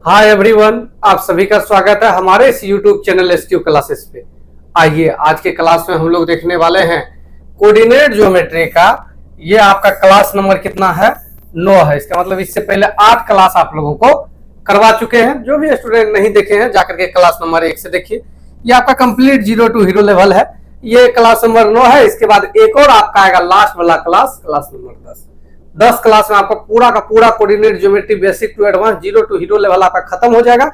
Hi everyone, आप सभी का स्वागत है हमारे इस यूट्यूब चैनल एसक्यू क्लासेस पे। आइए आज के क्लास में हम लोग देखने वाले हैं कोऑर्डिनेट ज्योमेट्री का। ये आपका क्लास नंबर कितना है? 9 है। इसका मतलब इससे पहले 8 क्लास आप लोगों को करवा चुके हैं। जो भी स्टूडेंट नहीं देखे हैं जाकर के क्लास नंबर 1 से देखिए। ये आपका कंप्लीट 0 टू हीरो लेवल है। ये क्लास नंबर 9 है। इसके बाद एक और आपका आएगा लास्ट वाला क्लास नंबर 10 क्लास में आपका पूरा का पूरा coordinate geometry basic to advance 0 to hero level आपका खत्म हो जाएगा।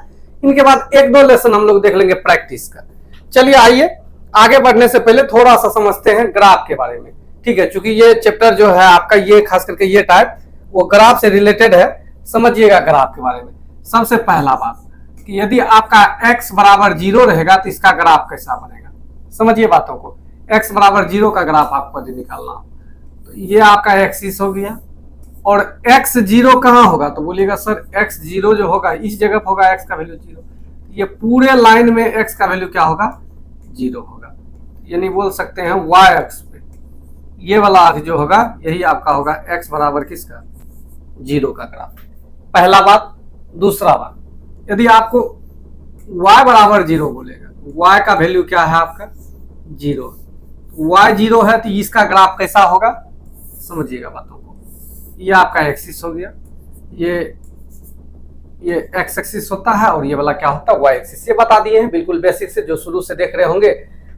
इनके बाद 1-2 लेसन हम लोग देख लेंगे प्रैक्टिस का। चलिए आइए आगे बढ़ने से पहले थोड़ा सा समझते हैं ग्राफ के बारे में। ठीक है, क्योंकि ये चैप्टर जो है आपका, ये खास करके ये टाइप वो ग्राफ से रिलेटेड है। समझिएगा ग्राफ के बारे में। सबसे पहला बात कि यदि आपका x बराबर 0 रहेगा तो इसका ग्राफ कैसा बनेगा। समझिए बातों को। x बराबर 0 का ग्राफ आपको यदि निकालना हो तो ये आपका एक्सिस हो गया। और x0 कहाँ होगा तो बोलिएगा सर x0 जो होगा इस जगह पर होगा, x का वैल्यू 0। ये पूरे लाइन में x का वैल्यू क्या होगा? 0 होगा। यानी बोल सकते हैं y अक्ष पे ये वाला अक्ष जो होगा यही आपका होगा x बराबर किसका? 0 का ग्राफ। पहला बात। दूसरा बात, यदि आपको y बराबर 0 बोलेगा, y का वैल्यू क्या है आपका? 0। y 0 है तो इसका ग्राफ कैसा होगा? समझिएगा बातों को। ये आपका एक्सिस हो गया, ये एक्स एक्सिस होता है और ये वाला क्या होता है? Y axis. ये बता दिए हैं बिल्कुल बेसिक से, जो शुरू से देख रहे होंगे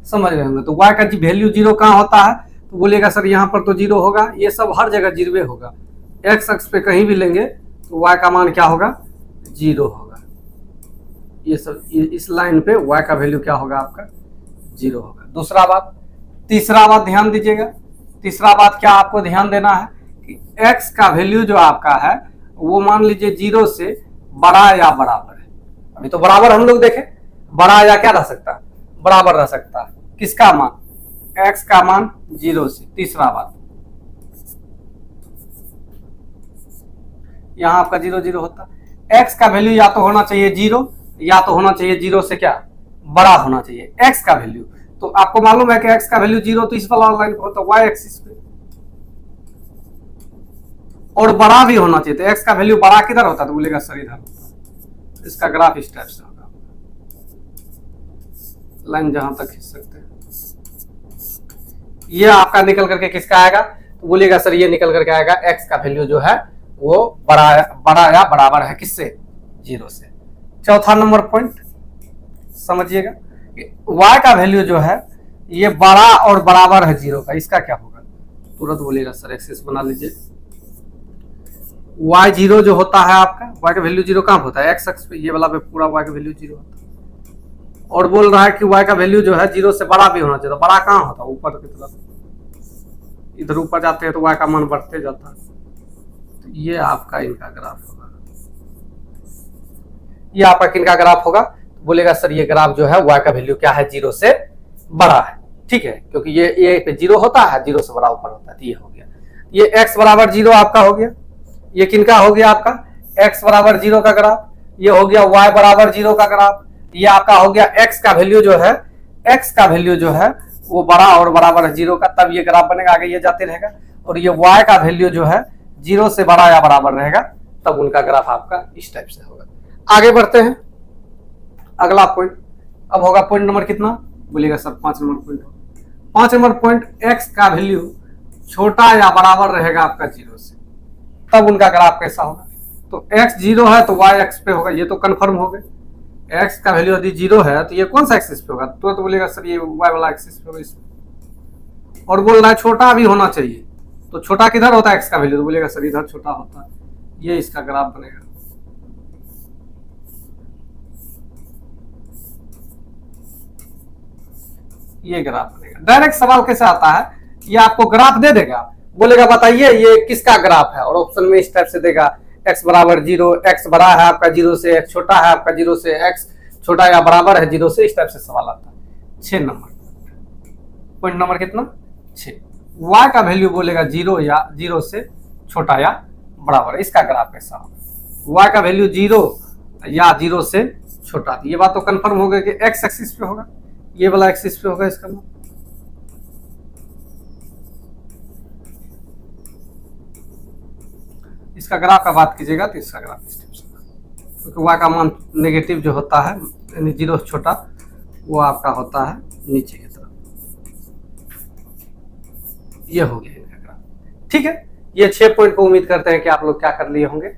समझ रहे होंगे। तो वाई का वैल्यू 0 कहाँ होता है तो बोलिएगा सर यहाँ पर तो 0 होगा। ये सब हर जगह 0 होगा। एक्स अक्ष पे कहीं भी लेंगे तो वाई का मान क्या होगा? 0 होगा। ये सब इस लाइन पे वाई का वैल्यू क्या होगा आपका? 0 होगा। दूसरा बात। तीसरा बात ध्यान दीजिएगा। तीसरा बात क्या आपको ध्यान देना है कि x का वैल्यू जो आपका है वो मान लीजिए 0 से बड़ा या बराबर है। अभी तो बराबर हम लोग देखें, बड़ा या क्या रह सकता है? बराबर रह सकता है। किसका मान? x का मान 0 से। तीसरा बात, यहां आपका 0 0 होता है। x का वैल्यू या तो होना चाहिए 0 या तो होना चाहिए 0 से क्या? बड़ा होना चाहिए x का वैल्यू। तो आपको मालूम है कि x का वैल्यू 0 तो इस वाला लाइन पर होता है y एक्सिस पे, और बड़ा भी होना चाहिए। तो x का वैल्यू बड़ा किधर होता है तो बोलेगा सर इधर होता है। इसका ग्राफ इस टाइप से होगा। लाइन जहां तक खींच सकते हैं ये आपका निकल करके किसका आएगा तो बोलिएगा सर ये निकल करके आएगा x का वैल्यू जो है वो बड़ा या बराबर है किससे? 0 से। चौथा नंबर पॉइंट समझिएगा, y का वैल्यू जो है ये बड़ा और बराबर है 0 का। इसका क्या होगा? तुरंत बोलिएगा सर एक्सिस बना लीजिए। y0 जो होता है आपका, y का वैल्यू 0 कहाँ होता है? x अक्ष पे ये वाला पे पूरा y का वैल्यू 0 होता है। और बोल रहा है कि y का वैल्यू जो है 0 से बड़ा भी होना चाहिए। तो बड़ा कहाँ होता है? ऊपर की तरफ। इधर ऊपर जाते हैं तो y का मान बढ़ते जाता है। तो ये आपका इनका ग्राफ होगा। ये आपका किनका ग्राफ होगा? बोलेगा सर ये ग्राफ जो है y का वैल्यू क्या है? 0 से बड़ा है। ठीक है, क्योंकि ये पे 0 होता है, 0 से बड़ा ऊपर होता है। तो ये हो गया। ये x बराबर 0 आपका हो गया। ये किनका हो गया आपका? x बराबर 0 का ग्राफ। ये हो गया y बराबर 0 का ग्राफ। ये आपका हो गया x का वैल्यू जो है, x का वैल्यू जो है वो बड़ा और बराबर है 0 का, तब ये ग्राफ बनेगा। आगे ये जाते रहेगा। और ये y का वैल्यू जो है 0 से बड़ा या बराबर रहेगा, तब उनका ग्राफ आपका इस टाइप से होगा। आगे बढ़ते हैं। अगला पॉइंट अब होगा पॉइंट नंबर कितना? बोलिएगा sir 5 number point. 5 number point, x का वैल्यू छोटा या बराबर रहेगा आपका 0 से, तब उनका ग्राफ कैसा होगा? तो x 0 है तो y एक्स पे होगा। ये तो कंफर्म हो गए। x का वैल्यू यदि 0 है तो ये कौन सा एक्सिस पे होगा? तो बोलेगा सर ये y वाला एक्सिस पे होगा इसमें। और बोल रहा है छोटा भी होना चाहिए। तो छोटा किधर होता है x का वैल्यू? तो बोलेगा सर इधर छोटा होता है। ये इसका ग्राफ बनेगा। ये ग्राफ बनेगा। डायरेक्ट सवाल कैसे आता है? ये आपको ग्राफ दे देगा, बोलेगा बताइए ये किसका ग्राफ है, और ऑप्शन में इस टाइप से देगा x बराबर 0, x बड़ा है आपका 0 से, x छोटा है आपका 0 से, x छोटा या बराबर है 0 से। इस टाइप से सवाल आता है। 6 नंबर पॉइंट नंबर कितना? 6। y का वैल्यू बोलेगा 0 या 0 से छोटा या बराबर। इसका ग्राफ कैसा होगा? y का वैल्यू 0 या 0 से छोटा। ये बात तो कंफर्म हो गया कि x एक्सिस पे होगा। ये वाला एक्सिस पे होगा इसका। इसका ग्राफ का बात कीजिएगा तो इसका ग्राफ इस टाइप से। क्योंकि y का मान नेगेटिव जो होता है यानी 0 से छोटा वो आपका होता है नीचे की तरफ। ये हो गया इनका ग्राफ। ठीक है, ये 6 पॉइंट को उम्मीद करते हैं कि आप लोग क्या कर लिए होंगे,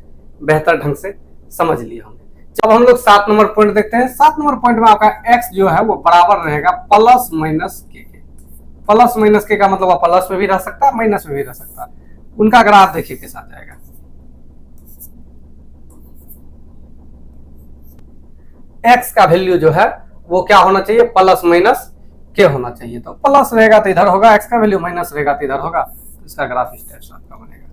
बेहतर ढंग से समझ लिए होंगे। जब हम लोग 7 नंबर पॉइंट देखते हैं, 7 नंबर पॉइंट में आपका x जो है वो बराबर रहेगा प्लस माइनस के। प्लस माइनस के का मतलब प्लस में भी रह सकता है, माइनस में भी रह सकता है। उनका ग्राफ देखिए कैसा जाएगा। x का वैल्यू जो है वो क्या होना चाहिए, प्लस माइनस के होना चाहिए। तो प्लस रहेगा तो इधर होगा x का वैल्यू, माइनस रहेगा तो इधर होगा। तो इसका ग्राफ इस टाइप से आपका बनेगा।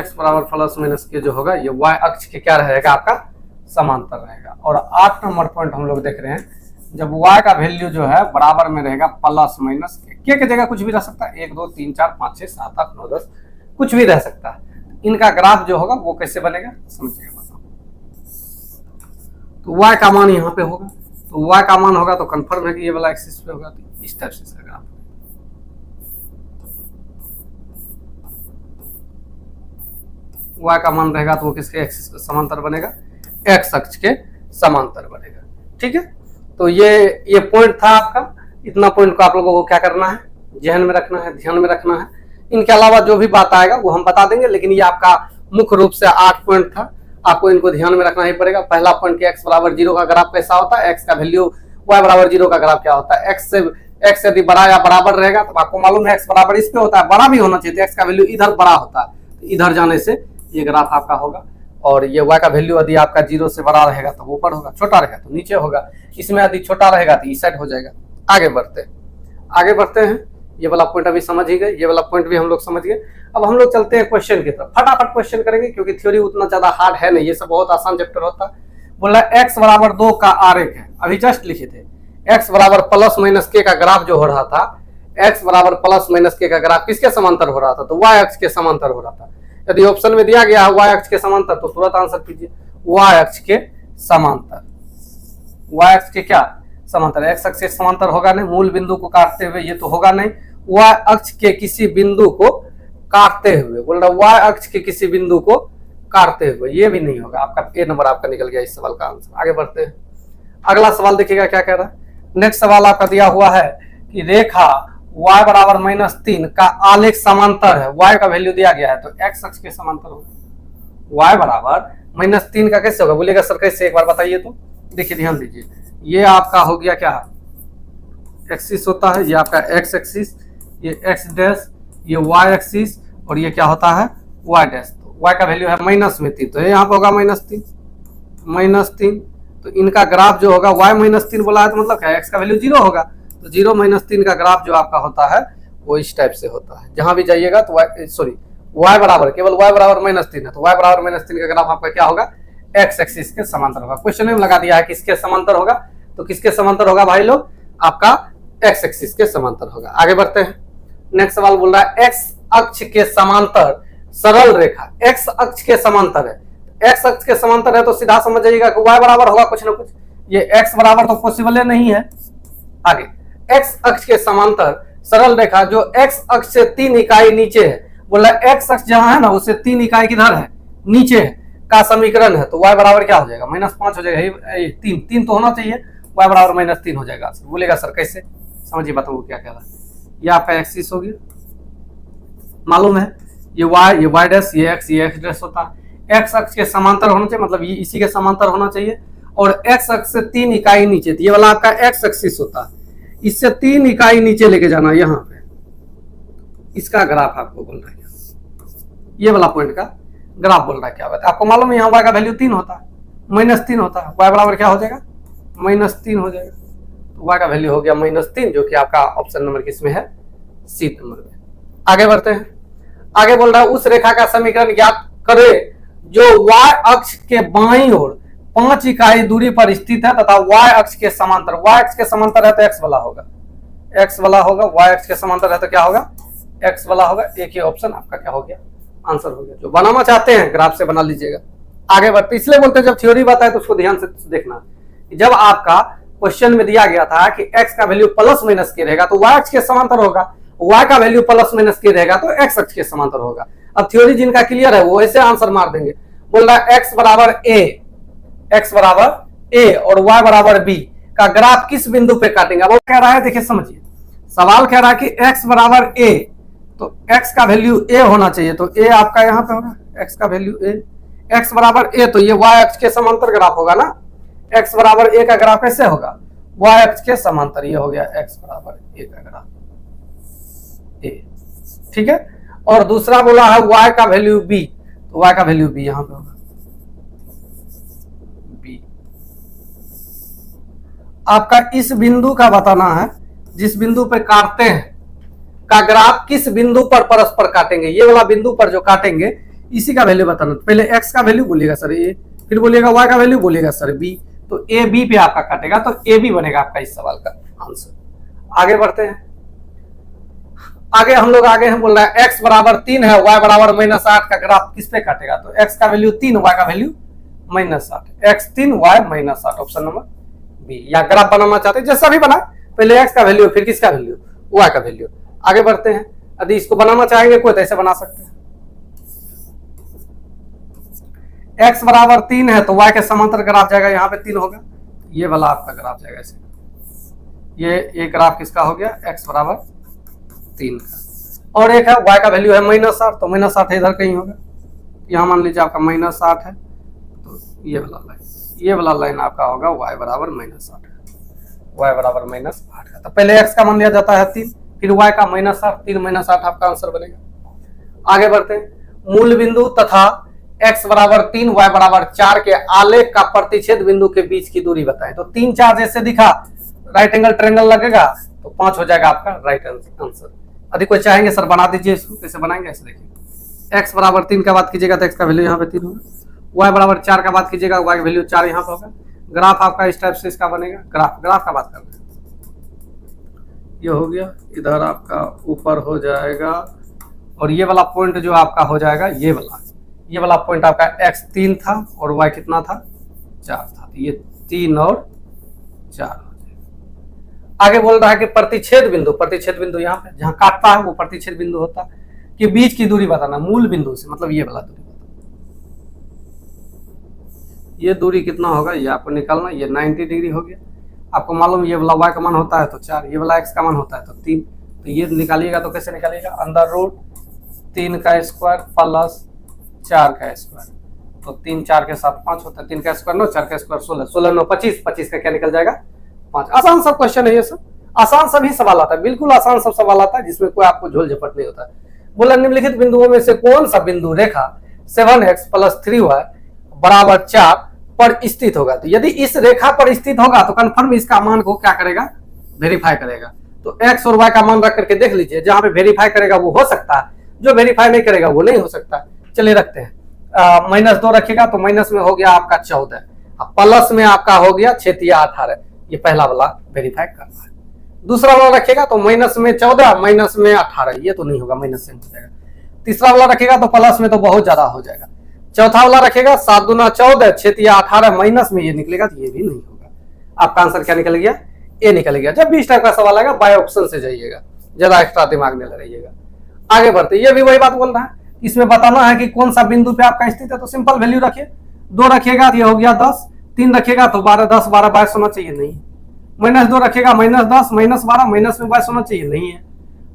x बराबर प्लस माइनस के जो होगा ये y अक्ष के क्या रहेगा, आपका समांतर रहेगा। और 8 नंबर पॉइंट हम लोग देख रहे हैं, जब y का वैल्यू जो है बराबर में रहेगा प्लस माइनस के की जगह कुछ भी रह सकता है, 1 2 3 4 5 6 7 8 9 10 कुछ भी रह सकता है। इनका ग्राफ जो होगा वो कैसे बनेगा समझिएगा, बताओ। तो y का मान यहाँ पे होगा, तो y का मान होगा तो कंफर्म है कि ये वाला एक्सिस पे होगा। तो इस टाइप से इसका ग्राफ, y का मान रहेगा तो वो किसके एक्सिस के समांतर बनेगा, x अक्ष के समांतर बनेगा। ठीक है, तो ये पॉइंट था आपका। इतना पॉइंट को आप लोगों को क्या करना है, जहन में रखना है, ध्यान में रखना है। इनके अलावा जो भी बात आएगा वो हम बता देंगे, लेकिन ये आपका मुख्य रूप से 8 पॉइंट था, आपको इनको ध्यान में रखना ही पड़ेगा। पहला पॉइंट कि x बराबर 0 का ग्राफ कैसा होता है, x का वैल्यू y बराबर 0 का ग्राफ क्या होता है। x यदि बड़ा या बराबर रहेगा तो आपको मालूम है x बराबर इस पे होता है, बड़ा भी होना चाहिए। x का वैल्यू इधर बड़ा होता है, तो इधर जाने से ये ग्राफ आपका होगा। और ये y का वैल्यू यदि आपका 0 से बड़ा रहेगा तो ऊपर होगा, छोटा रहेगा तो नीचे होगा। इसमें यदि छोटा रहेगा तो इस साइड हो जाएगा। आगे बढ़ते हैं। ये वाला पॉइंट अभी समझ ही गए, ये वाला पॉइंट भी हम लोग समझ गए। अब हम लोग चलते हैं क्वेश्चन की तरफ। फटाफट क्वेश्चन करेंगे क्योंकि थ्योरी उतना ज्यादा हार्ड है नहीं, ये सब बहुत आसान चैप्टर होता है। बोला x बराबर 2 का आरेख है, अभी जस्ट लिखे थे। x बराबर प्लस माइनस के का ग्राफ जो हो रहा था, x बराबर प्लस माइनस के का ग्राफ किसके समांतर हो रहा था, तो y अक्ष के समांतर हो रहा था। यदि ऑप्शन में दिया गया है y अक्ष के समांतर तो तुरंत आंसर कीजिए y अक्ष के समांतर। y अक्ष के क्या समांतर, x अक्ष के समांतर होगा नहीं, मूल बिंदु को काटते हुए, ये तो होगा नहीं। y अक्ष के किसी बिंदु को काटते हुए, बोल रहा y अक्ष के किसी बिंदु को काटते हुए, ये भी नहीं होगा। आपका ए नंबर आपका निकल गया इस सवाल का आंसर। आगे बढ़ते हैं, अगला सवाल देखिएगा क्या कह रहा है। नेक्स्ट सवाल आपका दिया हुआ है कि रेखा y बराबर -3 का आलेख समांतर है, y का वैल्यू दिया गया है तो x अक्ष के समांतर होगा। y बराबर -3 का कैसे होगा, बोलिएगा सर कैसे, एक बार बताइए तो। देखिए ध्यान दीजिए, ये आपका हो गया क्या एक्सिस होता है, ये आपका x एक्सिस, ये x डैश, ये y एक्सिस, और ये क्या होता है y डैश। तो y का वैल्यू है -3, तो यहाँ पे होगा -3। तो इनका ग्राफ जो होगा y -3 बोला है तो मतलब क्या, x का वैल्यू 0 होगा। तो 0 -3 का ग्राफ जो आपका होता है वो इस टाइप से होता है। जहां भी जाइएगा तो y बराबर, केवल y बराबर -3 है तो y बराबर -3 का ग्राफ आपका क्या होगा, x एक्सिस के समांतर होगा। क्वेश्चन में लगा दिया है किसके समांतर होगा, तो किसके समांतर होगा भाई लोग, आपका x एक्सिस के समांतर होगा। आगे बढ़ते हैं, नेक्स्ट सवाल बोल रहा है x अक्ष के समांतर सरल रेखा, x अक्ष के समांतर है। x अक्ष के समांतर है तो सीधा समझ जाइएगा कि y बराबर होगा कुछ ना कुछ, ये x बराबर तो पॉसिबल नहीं है। आगे x अक्ष के समांतर सरल रेखा जो x अक्ष से 3 इकाई नीचे है, बोला x अक्ष जहां है ना उससे 3 इकाई किधर है, नीचे है, का समीकरण है। तो y बराबर क्या हो जाएगा, -5 हो जाएगा। 3 तो होना चाहिए, y बराबर -3 हो जाएगा। बोलेगा सर कैसे, समझिए बताऊँ क्या कह रहा है। ये आपका एक्सिस हो गया, मालूम है ये y डैश, ये x डैश होता है। x अक्ष के समांतर होना चाहिए, मतलब ये इसी के समांतर होना चाहिए। और x अक्ष से 3 इकाई नीचे, तो ये वाला आपका x एक्सिस होता है, इससे 3 इकाई नीचे लेके जाना, यहाँ पे इसका ग्राफ आपको बोल रहा है, ये वाला पॉइंट का ग्राफ बोल रहा है। क्या बात है, आपको मालूम है यहाँ y का वैल्यू 3 होता है, -3 होता है, y बराबर क्या हो जाएगा, -3 हो जाएगा। तो y का वैल्यू हो गया -3, जो कि आपका ऑप्शन नंबर किसमें है, सी नंबर में। आगे बढ़ते हैं, आगे बोल रहा है उस रेखा का समीकरण ज्ञात करे जो y अक्ष के बाईं ओर 5 इकाई दूरी पर स्थित है तथा y अक्ष के समांतर, y अक्ष के समांतर है तो x वाला होगा, y अक्ष के समांतर है तो क्या होगा, x वाला होगा। एक ही ऑप्शन आपका क्या हो गया, आंसर हो गया। जो बनाना चाहते हैं ग्राफ से बना लीजिएगा। आगे बढ़ते, इसलिए बोलते हैं जब थ्योरी बताए तो उसको ध्यान से देखना। जब आपका क्वेश्चन में दिया गया था कि x का वैल्यू प्लस माइनस के रहेगा तो y अक्ष के समांतर होगा, y का वैल्यू प्लस माइनस के रहेगा तो x अक्ष के समांतर होगा। अब थ्योरी जिनका क्लियर है वो ऐसे आंसर मार देंगे। बोल रहा है x बराबर a और y बराबर b का ग्राफ किस बिंदु पे काटेंगे। अब वो कह रहा है, देखिए समझिए, सवाल कह रहा है कि x बराबर a, तो x का वैल्यू a होना चाहिए, तो a आपका यहाँ पे होगा, x का वैल्यू a, x बराबर a, तो ये y अक्ष के समांतर ग्राफ होगा ना। x बराबर a का ग्राफ कैसे होगा, y अक्ष के समांतर, ये हो गया x बराबर a का ग्राफ a, ठीक है। और दूसरा बोला है y का वैल्यू b, तो y का वैल्यू b यहां पे होगा b। आपका इस बिंदु का बताना है, जिस बिंदु पे काटते हैं का ग्राफ किस बिंदु पर परस्पर काटेंगे। ये वाला बिंदु पर जो काटेंगे इसी का वैल्यू बताना। पहले x का वैल्यू बोलिएगा सर a, फिर बोलिएगा y का वैल्यू बोलिएगा सर b, तो a b पे आपका काटेगा, तो a b बनेगा आपका इस सवाल का आंसर। आगे बढ़ते हैं, आगे हम लोग आगे हम बोल रहे हैं x बराबर 3 है, y बराबर -8 का ग्राफ किस पे काटेगा, तो x का वैल्यू 3, y का value -8, x 3 y -8 option number B. या ग्राफ बनाना चाहते हैं जैसा भी बना, पहले x का वैल्यू फिर किसका वैल्यू, y का वैल्यू। आगे बढ़ते हैं, यदि इसको बनाना चाहेंगे कोई तो ऐसे बना सकते हैं, x बराबर 3 है तो y के समांतर ग्राफ जाएगा, यहाँ पे 3 होगा, ये वाला आपका ग्राफ जाएगा ऐसे। ये ग्राफ किसका हो गया, x बराबर 3 का। और एक है y का वैल्यू है -8, तो -8 इधर कहीं होगा, यहाँ मान लीजिए आपका -8 है, तो ये वाला लाइन आपका होगा y बराबर -8, y बराबर -8 का। तो पहले x का मान लिया जाता है 3, फिर y का -8, 3 -8 आपका आंसर बनेगा। आगे बढ़ते हैं, मूल बिंदु तथा x बराबर 3 y बराबर 4 के आलेख का प्रतिच्छेद बिंदु के बीच की दूरी बताएं। तो 3 4 जैसे दिखा, राइट एंगल ट्रायंगल लगेगा तो 5 हो जाएगा आपका राइट आंसर। यदि कोई चाहेंगे सर बना दीजिए इसको, कैसे बनाएंगे ऐसे देखिए, x बराबर 3 का बात कीजिएगा तो x का वैल्यू यहाँ पे 3 होगा, y बराबर 4 का बात कीजिएगा y का वैल्यू 4 यहाँ पे होगा। ग्राफ आपका इस टाइप से इसका बनेगा, ग्राफ का बात करते हैं, ये हो गया, इधर आपका ऊपर हो जाएगा, और ये वाला पॉइंट जो आपका हो जाएगा ये वाला पॉइंट आपका x 3 था और y कितना था 4 था, तो ये 3 और 4 हो जाएगा। आगे बोल रहा है कि प्रतिच्छेद बिंदु यहाँ पे जहाँ काटता है वो प्रतिच्छेद बिंदु होता है, कि बीच की दूरी बताना मूल बिंदु से, मतलब ये वाला दूरी बताना, ये दूरी कितना होगा ये आपको निकालना, ये 90 डिग्री हो गया। आपको मालूम ये वाला y का मान होता है तो 4, ये वाला x का मान होता है तो 3, तो ये निकालिएगा तो कैसे निकालिएगा, अंडर रूट 3 का स्क्वायर प्लस 4 का स्क्वायर, तो 3 4 के साथ 5 होता है, 3 का स्क्वायर 9, 4 का स्क्वायर 16, 16 9 25, 25 का क्या निकल जाएगा 5। आसान सब क्वेश्चन है ये सब, आसान सभी सवाल आता है, बिल्कुल आसान सब सवाल आता है जिसमें कोई आपको झोल झपट नहीं होता है। बोला निम्नलिखित बिंदुओं में से कौन सा बिंदु रेखा 7x + 3y बराबर 4 पर स्थित होगा। तो यदि इस रेखा पर स्थित होगा तो कंफर्म इसका मान को क्या करेगा, वेरीफाई करेगा। तो x और y का मान रख करके देख लीजिए, जहां पे वेरीफाई करेगा वो हो सकता है, जो वेरीफाई नहीं करेगा वो नहीं हो सकता। चलिए रखते हैं, -2 रखेगा तो माइनस में हो गया आपका 14, प्लस में आपका हो गया 6 × 18, ये पहला वाला वेरीफाई करना है। दूसरा वाला रखेगा तो माइनस में 14 माइनस में 18, ये तो नहीं होगा, माइनस से हो जाएगा। तीसरा वाला रखेगा तो प्लस में तो बहुत ज्यादा हो जाएगा। चौथा वाला रखेगा 7 दूना 14, 6 × 18 माइनस में ये निकलेगा, तो ये भी नहीं होगा। आपका आंसर क्या निकल गया, ए निकल गया। जब भी इस टाइप का सवाल आएगा बाय ऑप्शन से जाइएगा, ज्यादा एक्स्ट्रा दिमाग में लगाइएगा। आगे बढ़ते, ये भी वही बात बोल रहा है, इसमें बताना है कि कौन सा बिंदु पे आपका स्थित है, तो सिंपल वैल्यू रखिए। 2 रखिएगा तो ये हो गया 10, 3 रखिएगा तो 12 10 12 22 होना चाहिए, नहीं। -2 रखिएगा -10 -12 माइनस में 22 होना चाहिए, नहीं है।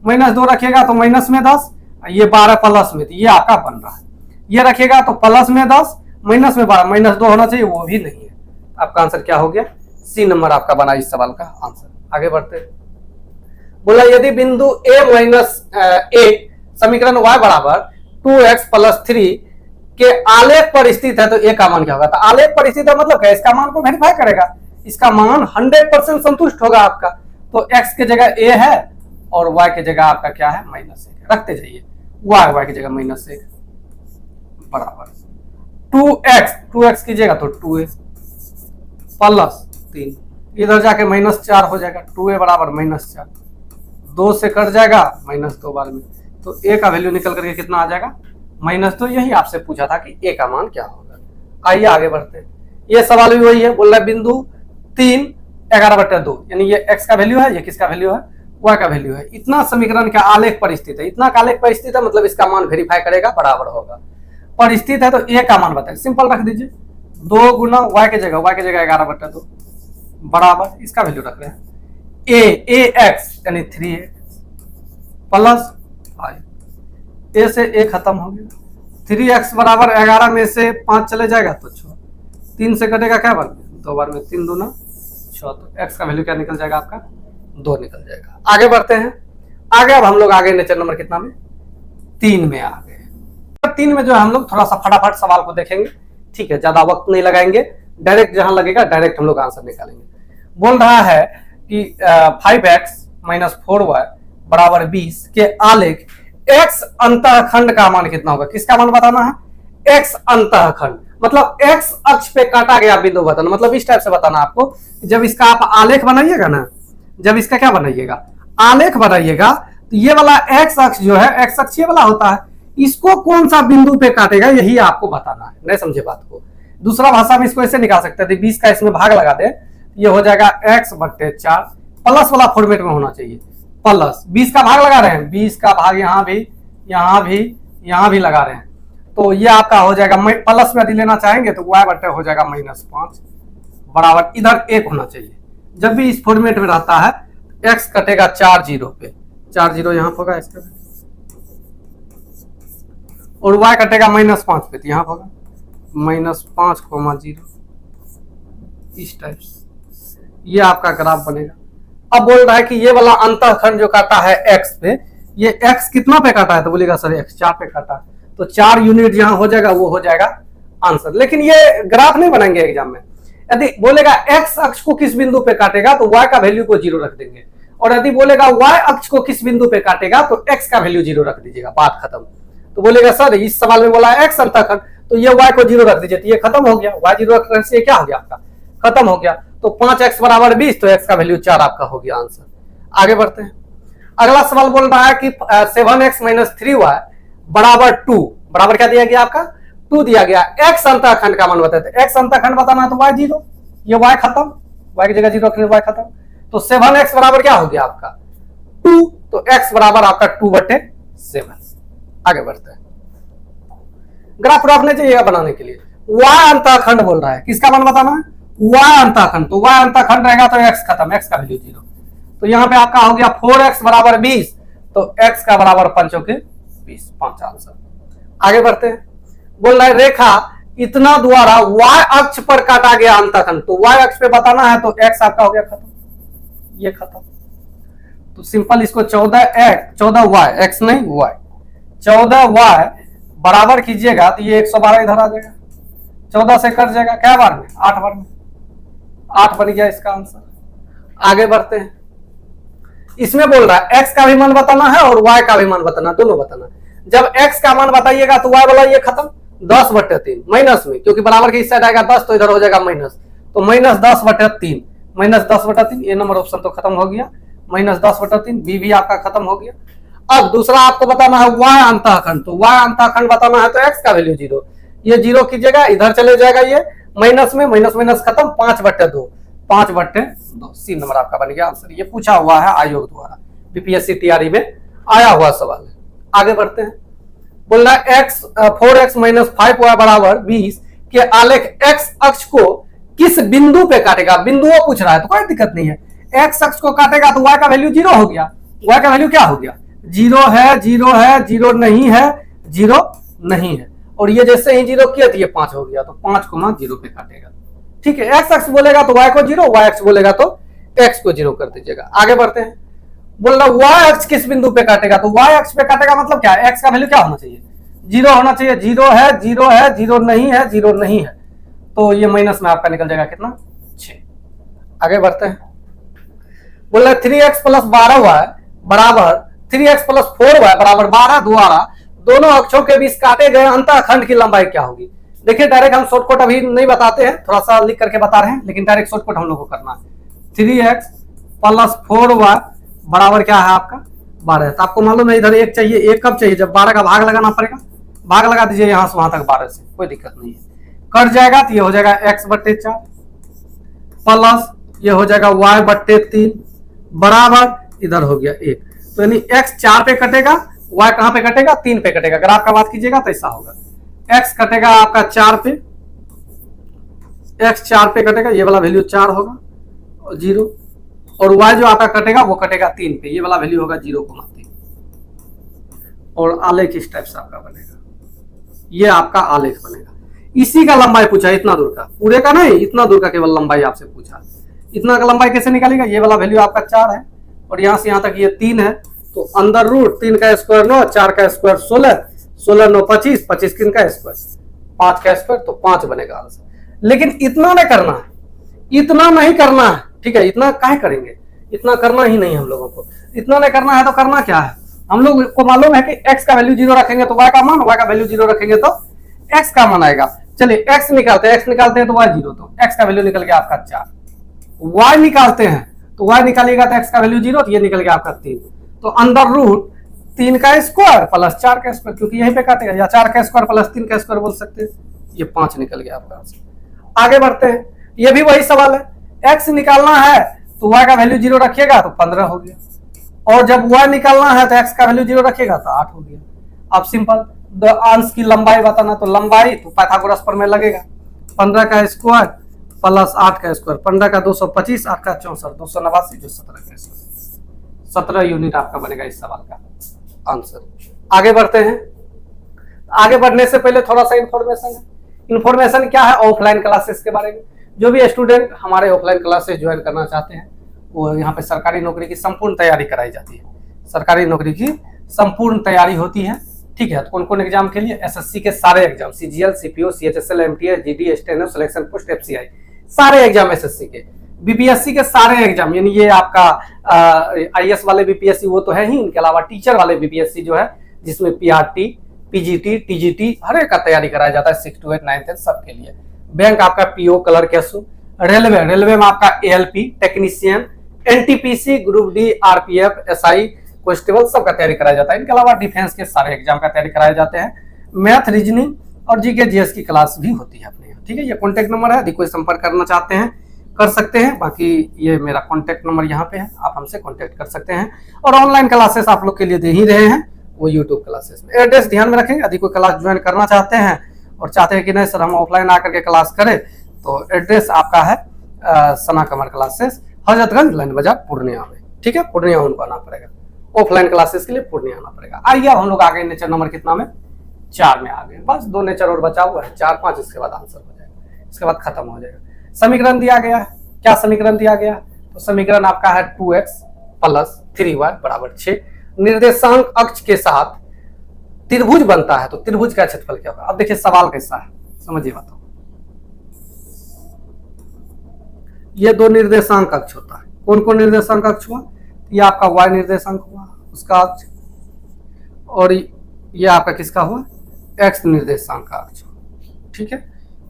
-2 रखिएगा तो माइनस में 10, ये 12 प्लस में, तो ये आपका बन रहा है। ये रखिएगा तो प्लस में 10 माइनस में 12, -2 होना चाहिए, वो भी नहीं है। आपका आंसर क्या हो गया, सी नंबर आपका बना इस सवाल का आंसर। आगे बढ़ते, बोला यदि बिंदु a समीकरण y बराबर 2x + 3 के आलेख पर स्थित है तो a का मान क्या होगा। तो आलेख पर स्थित है मतलब क्या, इसका मान को वेरीफाई करेगा, इसका मान 100% संतुष्ट होगा आपका। तो x की जगह a है और y की जगह आपका क्या है -1 रखते जाइए, y की जगह -1 बराबर 2x कीजिएगा तो 2a + 3, इधर जाके -4 हो जाएगा, 2a बराबर -4, 2 से कट जाएगा -2 बार में, तो a का वैल्यू निकल करके कितना आ जाएगा -2। यही आपसे पूछा था कि a का मान क्या होगा। आइए आगे बढ़ते हैं, ये सवाल भी वही है, बोल रहा है बिंदु 3 11/2, यानी ये x का वैल्यू है, ये किसका वैल्यू है y का वैल्यू है। इतना समीकरण का आलेख पर स्थित है, इतना का आलेख पर स्थित है मतलब इसका मान वेरीफाई करेगा बराबर होगा। पर स्थित है तो a का मान बताए, सिंपल रख दीजिए 2 गुना y के जगह 11/2 बराबर इसका वैल्यू रख रहे हैं ax यानी 3x प्लस 5 a से a खत्म हो गया 3x बराबर 11 में से 5 चले जाएगा तो 6 3 से कटेगा क्या बन गया 2 बार में 3 दूना 6 तो x का वैल्यू क्या निकल जाएगा आपका 2 निकल जाएगा। आगे बढ़ते हैं, आगे अब हम लोग आगे नेचर नंबर कितना में 3 में आ गए। 3 में जो है हम लोग थोड़ा सा फटाफट सवाल को देखेंगे, ठीक है, ज्यादा वक्त नहीं लगाएंगे, डायरेक्ट जहां लगेगा डायरेक्ट हम लोग आंसर निकालेंगे। बोल रहा है कि 5x माइनस 4y बराबर 20 के आलेख x अंतःखंड का मान कितना होगा। किसका मान बताना है x अंतःखंड, मतलब x अक्ष पे काटा गया बिंदु बताना, मतलब इस टाइप से बताना आपको। जब इसका आप आलेख बनाइएगा ना, जब इसका क्या बनाइएगा आलेख बनाइएगा तो ये वाला x अक्ष जो है x अक्ष ये वाला होता है, इसको कौन सा बिंदु पे काटेगा यही आपको बताना है। नहीं समझे बात को, दूसरा भाषा में इसको ऐसे निकाल सकते हैं 20 का इसमें भाग लगा दे, ये हो जाएगा x/4 प्लस वाला फॉर्मेट में होना चाहिए, प्लस 20 का भाग लगा रहे हैं, 20 का भाग यहाँ भी यहाँ भी यहाँ भी लगा रहे हैं, तो ये आपका हो जाएगा प्लस में यदि लेना चाहेंगे तो y/4 हो जाएगा -5 बराबर इधर 1 होना चाहिए। जब भी इस फॉर्मेट में रहता है x कटेगा 4 0 पे, 4 0 यहाँ होगा इसका, और y कटेगा -5 पे, तो यहाँ होगा -5,0 इस टाइप से ये आपका ग्राफ बनेगा। अब बोल रहा है कि ये वाला अंतःखंड जो काटा है x पे, ये x कितना पे काटा है तो बोलेगा सर x 4 पे काटा है, तो 4 यूनिट जहां हो जाएगा वो हो जाएगा आंसर। लेकिन ये ग्राफ नहीं बनाएंगे एग्जाम में, यदि बोलेगा x अक्ष को किस बिंदु पे काटेगा तो y का वैल्यू को 0 रख देंगे, और यदि बोलेगा y अक्ष को किस बिंदु पे काटेगा तो x का वैल्यू 0 रख दीजिएगा, बात खत्म। तो बोलेगा सर इस सवाल में बोला x अंतःखंड, तो ये y को 0 रख दीजिए, तो ये खत्म हो गया, y 0 रखने से क्या हो गया आपका खत्म हो गया। तो 5x बराबर 20, तो x का वैल्यू 4 आपका हो गया आंसर। आगे बढ़ते हैं, अगला सवाल बोल रहा है कि 7x माइनस 3y बराबर 2, बराबर क्या दिया गया आपका 2 दिया गया, x अंतःखंड का मान बताते, x अंतःखंड बताना है तो y 0, ये y खत्म, y की जगह 0 रखने y खत्म, तो 7x बराबर क्या हो गया आपका 2, तो x बराबर आपका 2/7। आगे बढ़ते हैं, ग्राफ रखने चाहिए बनाने के लिए, y अंतःखंड बोल रहा है, किसका मान बताना है y अंतःखंड, तो y अंतःखंड रहेगा तो x खत्म, x का वैल्यू 0, तो यहाँ पे आपका हो गया 4x बराबर 20, तो x का बराबर 5 के 20, 5 आंसर। आगे बढ़ते हैं, बोल रहा है रेखा इतना द्वारा y अक्ष पर काटा गया अंतःखंड, तो y अक्ष पे बताना है तो x आपका हो गया खत्म, ये खत्म, तो सिंपल इसको 14y x नहीं y 14y बराबर कीजिएगा तो ये 112 इधर आ जाएगा, 14 से कट जाएगा क्या बार में 8 बार में, 8 बन गया इसका आंसर। आगे बढ़ते हैं, इसमें बोल रहा है x का भी मान बताना है और y का भी मान बताना, दोनों बताना। जब x का मान बताइएगा तो y वाला ये खत्म 10/3 माइनस में, क्योंकि बराबर के इस साइड आएगा 10 तो इधर हो जाएगा माइनस, तो -10/3 -10/3, ये नंबर ऑप्शन तो खत्म हो गया, -10/3 बी भी आपका खत्म हो गया। अब दूसरा आपको बताना है y अंतःखंड, तो y अंतःखंड बताना है तो x का वैल्यू 0, ये 0 कीजिएगा इधर चले जाएगा, ये माइनस में माइनस माइनस खत्म, 5/2 5/2, सी नंबर आपका बन गया आंसर। ये पूछा हुआ है आयोग द्वारा, बीपीएससी तैयारी में आया हुआ सवाल है। आगे बढ़ते हैं, बोल रहा है 4x माइनस 5y बराबर 20 के आलेख x अक्ष को किस बिंदु पे काटेगा, बिंदुओं पूछ रहा है तो कोई दिक्कत नहीं है, x अक्ष को काटेगा तो y का वैल्यू 0 हो गया, y का वैल्यू क्या हो गया 0 है 0 है 0 नहीं है 0 नहीं है, और ये जैसे ही 0 किया तो ये 5 हो गया, तो 5,0 पे काटेगा, ठीक है। x अक्ष बोलेगा तो y को 0, y अक्ष बोलेगा तो x को 0 कर दीजिएगा। आगे बढ़ते हैं, बोल रहा y अक्ष किस बिंदु पे काटेगा, तो y अक्ष पे काटेगा मतलब क्या है, x का वैल्यू क्या होना चाहिए 0 होना चाहिए, 0 है 0 है 0 नहीं है 0 नहीं है, तो ये माइनस में आपका निकल जाएगा कितना 6। आगे बढ़ते हैं, बोल रहा 3x प्लस 12y बराबर 3x प्लस 4y बराबर 12 द्वारा दोनों अक्षों के बीच काटे गए अंतःखंड की लंबाई क्या होगी। देखिए डायरेक्ट हम शॉर्टकट अभी नहीं बताते हैं, थोड़ा सा लिख करके बता रहे हैं, लेकिन डायरेक्ट शॉर्टकट हम लोग को करना है। 3x प्लस 4y बराबर क्या है आपका 12, तो आपको मालूम है इधर 1 चाहिए, 1 कब चाहिए जब 12 का भाग लगाना पड़ेगा, भाग लगा दीजिए यहाँ से वहां तक 12 से, कोई दिक्कत नहीं है, कट जाएगा तो ये हो जाएगा x/4 प्लस ये हो जाएगा y/3 बराबर इधर हो गया 1। तो यानी x 4 पे कटेगा, y कहां पे कटेगा, 3 पे कटेगा। अगर आपका बात कीजिएगा तो ऐसा होगा, x कटेगा आपका 4 पे, x 4 पे कटेगा, ये वाला वैल्यू 4 होगा और 0, और y जो आपका कटेगा वो कटेगा 3 पे, ये वाला वैल्यू होगा 0,3। और आलेख इस टाइप से आपका बनेगा, ये आपका आलेख बनेगा। इसी का लंबाई पूछा, इतना दूर का, पूरे का नहीं, इतना दूर का केवल लंबाई आपसे पूछा। इतना का लंबाई कैसे निकालेगा, ये वाला वैल्यू आपका 4 है और यहां से यहां तक ये 3 है, तो अंदर रूट 3 का स्क्वायर 9, 4 का स्क्वायर 16, 16 9 25, 25 3 का स्क्वायर 5 का स्क्वायर, तो 5 बनेगा आंसर। लेकिन इतना नहीं करना है, इतना नहीं करना है, ठीक है। इतना काहे करेंगे, इतना करना ही नहीं हम लोगों को। इतना नहीं करना है तो करना क्या है, हम लोग को मालूम है कि x का वैल्यू 0 रखेंगे तो y का मान, y का वैल्यू 0 रखेंगे तो x का मान आएगा। चलिए x निकालते हैं, x निकालते हैं तो y 0, तो x का वैल्यू निकल गया आपका 4। y निकालते हैं तो y निकालिएगा तो x का वैल्यू 0, तो ये निकल गया आपका 3। तो अंदर रूट 3 का स्क्वायर प्लस 4 का स्क्वायर, क्योंकि यहीं पे काटेगा, या 4 का स्क्वायर प्लस 3 का स्क्वायर बोल सकते हैं, ये 5 निकल गया आपका आंसर। आगे बढ़ते हैं, ये भी वही सवाल है, x निकालना है तो y का वैल्यू 0 रखिएगा तो 15 हो गया, और जब y निकालना है तो x का वैल्यू 0 रखिएगा तो 8 हो गया। अब सिंपल अंश की लंबाई बताना, तो लंबाई तो पाइथागोरस पर में लगेगा, 15 का स्क्वायर प्लस 8 का स्क्वायर, 15 का 225, 8 का 64, 289, जो 17 का स्क्वायर, 17 यूनिट आपका बनेगा इस सवाल का आंसर। आगे बढ़ते हैं, आगे बढ़ने से पहले थोड़ा सा इंफॉर्मेशन है। इंफॉर्मेशन क्या है, ऑफलाइन क्लासेस के बारे में। जो भी स्टूडेंट हमारे ऑफलाइन क्लासेस ज्वाइन करना चाहते हैं, वो यहाँ पे सरकारी नौकरी की संपूर्ण तैयारी कराई जाती है, सरकारी नौकरी की संपूर्ण तैयारी होती है, ठीक है। तो कौन कौन एग्जाम के लिए, एसएससी के सारे exam, CGL, CPO, CHSL, MTS, GD, steno, selection post, FCI, सारे एग्जाम एसएससी के। बीपीएससी के सारे एग्जाम, यानी ये आपका आईएएस वाले बीपीएससी वो तो है ही, इनके अलावा टीचर वाले बीपीएससी जो है, जिसमें पीआरटी, पीजीटी, टीजीटी हर एक का तैयारी कराया जाता है, 6 to 8, 9, 10 सबके लिए। बैंक आपका पीओ, कलर कैसो, रेलवे में आपका ALP, technician, NTPC, group D, RPF, SI, constable सबका तैयारी कराया जाता है। इनके अलावा डिफेंस के सारे एग्जाम का तैयारी कराए जाते हैं। मैथ, रीजनिंग और जीके जीएस की क्लास भी होती है अपने यहाँ, ठीक है। ये कॉन्टैक्ट नंबर है, यदि कोई संपर्क करना चाहते हैं कर सकते हैं। बाकी ये मेरा कॉन्टैक्ट नंबर यहाँ पे है, आप हमसे कॉन्टैक्ट कर सकते हैं। और ऑनलाइन क्लासेस आप लोग के लिए दे ही रहे हैं, वो यूट्यूब क्लासेस में। एड्रेस ध्यान में रखेंगे, यदि कोई क्लास ज्वाइन करना चाहते हैं और चाहते हैं कि नहीं सर हम ऑफलाइन आकर के क्लास करें, तो एड्रेस आपका है सना कमर क्लासेस, हजरतगंज, लाइन बाजार, पूर्णिया में, ठीक है। पूर्णिया उनको आना पड़ेगा, ऑफलाइन क्लासेस के लिए पूर्णिया आना पड़ेगा। आइए अब हम लोग आ गए नेचर नंबर कितना में, 4 में आ गए। बस 2 नेचर और बचा हुआ है, 4 5, इसके बाद आंसर हो जाएगा, इसके बाद खत्म हो जाएगा। समीकरण दिया गया है, क्या समीकरण दिया गया, तो समीकरण आपका है 2x + 3y = 6। निर्देशांक अक्ष के साथ त्रिभुज बनता है, तो त्रिभुज का क्षेत्रफल क्या होगा। अब देखिए सवाल कैसा है, समझिए बताओ। ये 2 निर्देशांक अक्ष होता है, कौन कौन निर्देशांक अक्ष हुआ, ये आपका y निर्देशांक हुआ उसका अक्ष, और ये आपका किसका हुआ, x निर्देशांक का अक्ष, ठीक है।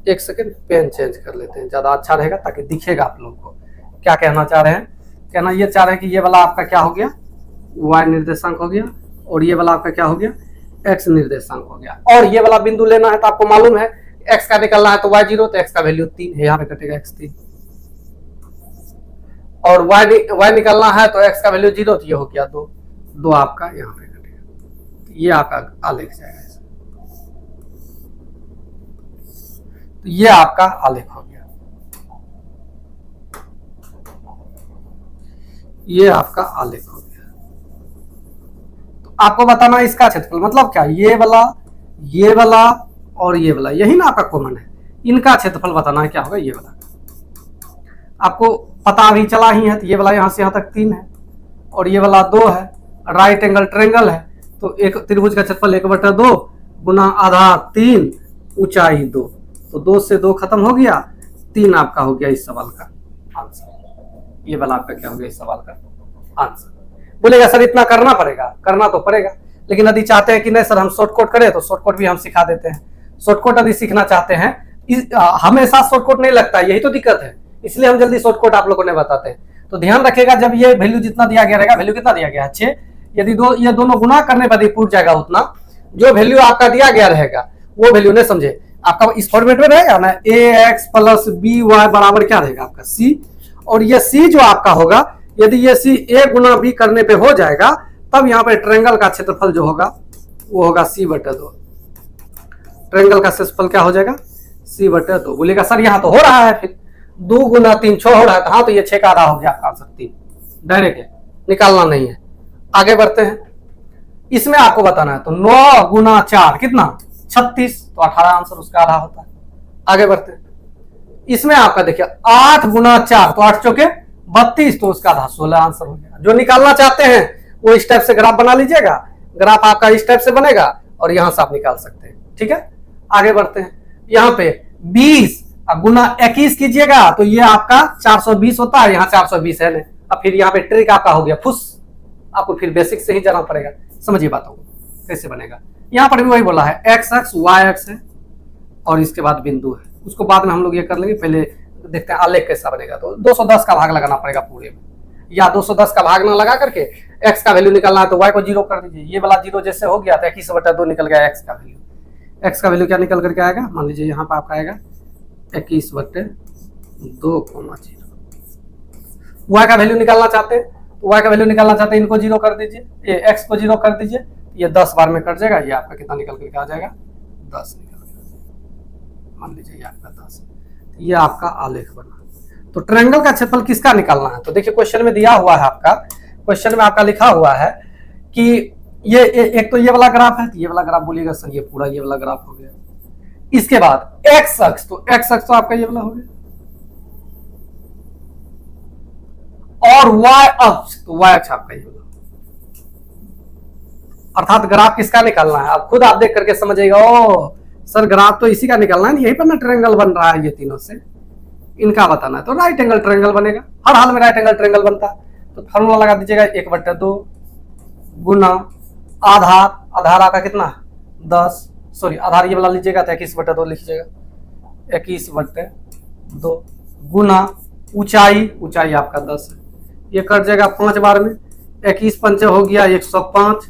एक सेकंड पेन चेंज कर लेते हैं, ज्यादा अच्छा रहेगा ताकि दिखेगा आप लोग को क्या कहना चाह रहे हैं। कहना ये चाह रहे हैं कि ये वाला आपका क्या हो गया, y निर्देशांक हो गया, और ये वाला आपका क्या हो गया, x निर्देशांक हो गया। और ये वाला बिंदु लेना है तो आपको मालूम है x का निकलना है तो y 0, तो x का वैल्यू 3 है, यहाँ पे कटेगा x 3, और y निकलना है तो x का वैल्यू 0, तो ये हो गया 2 आपका यहाँ पे कटेगा। ये आपका आलेख जाएगा, तो ये आपका आलेख हो गया, ये आपका आलेख हो गया। तो आपको बताना इसका क्षेत्रफल मतलब क्या, ये वाला और ये वाला, यही ना आपका कॉमन है, इनका क्षेत्रफल बताना है क्या होगा, ये वाला। आपको पता अभी चला ही है, तो ये वाला यहाँ से यहाँ तक 3 है और ये वाला 2 है, राइट एंगल ट्रायंगल है, तो एक त्रिभुज का क्षेत्रफल 1/2 गुना आधा 3, ऊंचाई 2, तो 2 से 2 खत्म हो गया, 3 आपका हो गया इस सवाल का आंसर। ये वाला आपका क्या हो गया इस सवाल का आंसर। बोलेगा सर इतना करना पड़ेगा, करना तो पड़ेगा, लेकिन यदि चाहते हैं कि नहीं सर हम शॉर्टकट करें तो शॉर्टकट भी हम सिखा देते हैं। शॉर्टकट यदि सीखना चाहते हैं, हमेशा शॉर्टकट नहीं लगता, यही तो दिक्कत है, इसलिए हम जल्दी शॉर्टकट आप लोगों ने बताते हैं। तो ध्यान रखिएगा, जब ये वैल्यू जितना दिया गया रहेगा, वैल्यू कितना दिया गया है 6, यदि ये दोनों गुना करने पर पूछ जाएगा उतना, जो वैल्यू आपका दिया गया रहेगा वो वैल्यू नहीं समझे आपका इस फॉर्मेट में रहेगा ना, ax + by = क्या रहेगा आपका c, और ये c जो आपका होगा यदि ये सी ए गुना बी करने पे हो जाएगा, तब यहाँ पे ट्रायंगल का क्षेत्रफल जो होगा वो होगा C/2। ट्रायंगल का क्षेत्रफल क्या हो जाएगा? C/2। बोलेगा सर यहाँ तो हो रहा है, फिर 2 गुना 3 6 हो रहा है। हाँ, तो ये 6 का आधा हो गया आपका आंसर 3। डायरेक्ट है, निकालना नहीं है। आगे बढ़ते हैं। इसमें आपको बताना है तो 9 गुना 4 कितना? 36, तो 18 आंसर उसका आधा होता है। आगे बढ़ते हैं। इसमें आपका देखिए 8 गुना 4 तो 8 चौके 32, तो उसका आधा 16 आंसर हो गया। जो निकालना चाहते हैं वो इस टाइप से ग्राफ बना लीजिएगा। ग्राफ आपका इस टाइप से बनेगा और यहां से आप निकाल सकते हैं। ठीक है, आगे बढ़ते हैं। यहाँ पे 20 गुना 21 कीजिएगा तो ये आपका 420 होता है। यहाँ 420 है नहीं। अब फिर यहाँ पे ट्रिक आपका हो गया फुस। आपको फिर बेसिक से ही जाना पड़ेगा। समझिए बातों को कैसे बनेगा। यहाँ पर भी वही बोला है, एक्स अक्ष वाई अक्ष है और इसके बाद बिंदु है। उसको बाद में हम लोग ये कर लेंगे। पहले देखते हैं आलेख कैसा बनेगा। तो 210 का भाग लगाना पड़ेगा पूरे में, या 210 का भाग ना लगा करके एक्स का वैल्यू निकालना है तो वाई को 0 कर दीजिए। ये वाला 0 जैसे हो गया तो 21/2 निकल गया एक्स का वैल्यू। एक्स का वैल्यू क्या निकल करके आएगा? मान लीजिए यहाँ पर आपका आएगा 21/2,0। वाई का वैल्यू निकालना चाहते हैं तो वाई का वैल्यू निकालना चाहते हैं, इनको 0 कर दीजिए, ये एक्स को 0 कर दीजिए। ये 10 बार में कट जाएगा। ये आपका कितना निकल करके आ जाएगा? 10 निकल गया। मान लीजिए ये आपका 10। ये आपका आलेख बना। तो ट्रायंगल का क्षेत्रफल किसका निकालना है? तो देखिए क्वेश्चन में दिया हुआ है आपका, क्वेश्चन में आपका लिखा हुआ है कि ये एक तो ये वाला ग्राफ है, तो ये वाला ग्राफ बोलिएगा सर ये पूरा ये वाला ग्राफ हो गया। इसके बाद एक्स अक्ष, तो एक्स अक्ष तो आपका ये वाला हो गया, और वाई अक्ष, तो वाई अक्ष आपका ये वाला। अर्थात ग्राफ किसका निकालना है? अब खुद आप देख करके समझिएगा। ओ सर ग्राफ तो इसी का निकालना है, यही पर ना ट्रायंगल बन रहा है ये तीनों से, इनका बताना है। तो राइट एंगल ट्रायंगल बनेगा। हर हाल में राइट एंगल ट्रायंगल बनता है। तो फॉर्मूला लगा दीजिएगा 1/2 गुना आधार, आधार आपका कितना? 10, सॉरी आधार ये वाला लीजिएगा तो 21/2 लिखिएगा। 21/2 गुना ऊंचाई, ऊंचाई आपका 10 है। ये कट जाएगा 5 बार में। 21 पंचे हो गया 105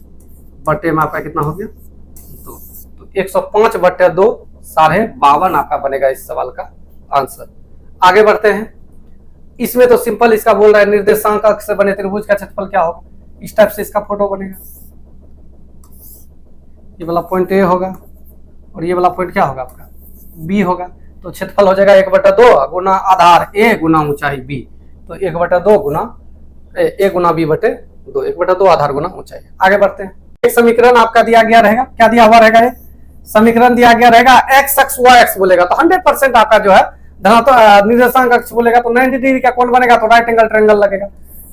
बटे में आपका कितना हो गया? 2। तो 105/2 52.5 आपका बनेगा इस सवाल का आंसर। आगे बढ़ते हैं। इसमें तो सिंपल इसका बोल रहा है निर्देशांक अक्ष से बने त्रिभुज का क्षेत्रफल क्या होगा? इस टाइप से इसका फोटो बनेगा। ये वाला पॉइंट ए होगा और ये वाला पॉइंट क्या होगा आपका? बी होगा। तो क्षेत्रफल हो जाएगा 1/2 गुना आधार ए गुना ऊंचाई बी। तो 1/2 गुना ए गुना b/2, 1/2 आधार गुना ऊंचाई। आगे बढ़ते हैं। एक समीकरण आपका दिया गया रहेगा। क्या दिया हुआ रहेगा? ये समीकरण दिया गया रहेगा एक्स अक्ष वाई अक्ष बोलेगा तो 100% आपका जो है धनात्मक निर्देशांक अक्ष बोलेगा तो 90 डिग्री का कोण बनेगा, तो राइट एंगल ट्रायंगल लगेगा।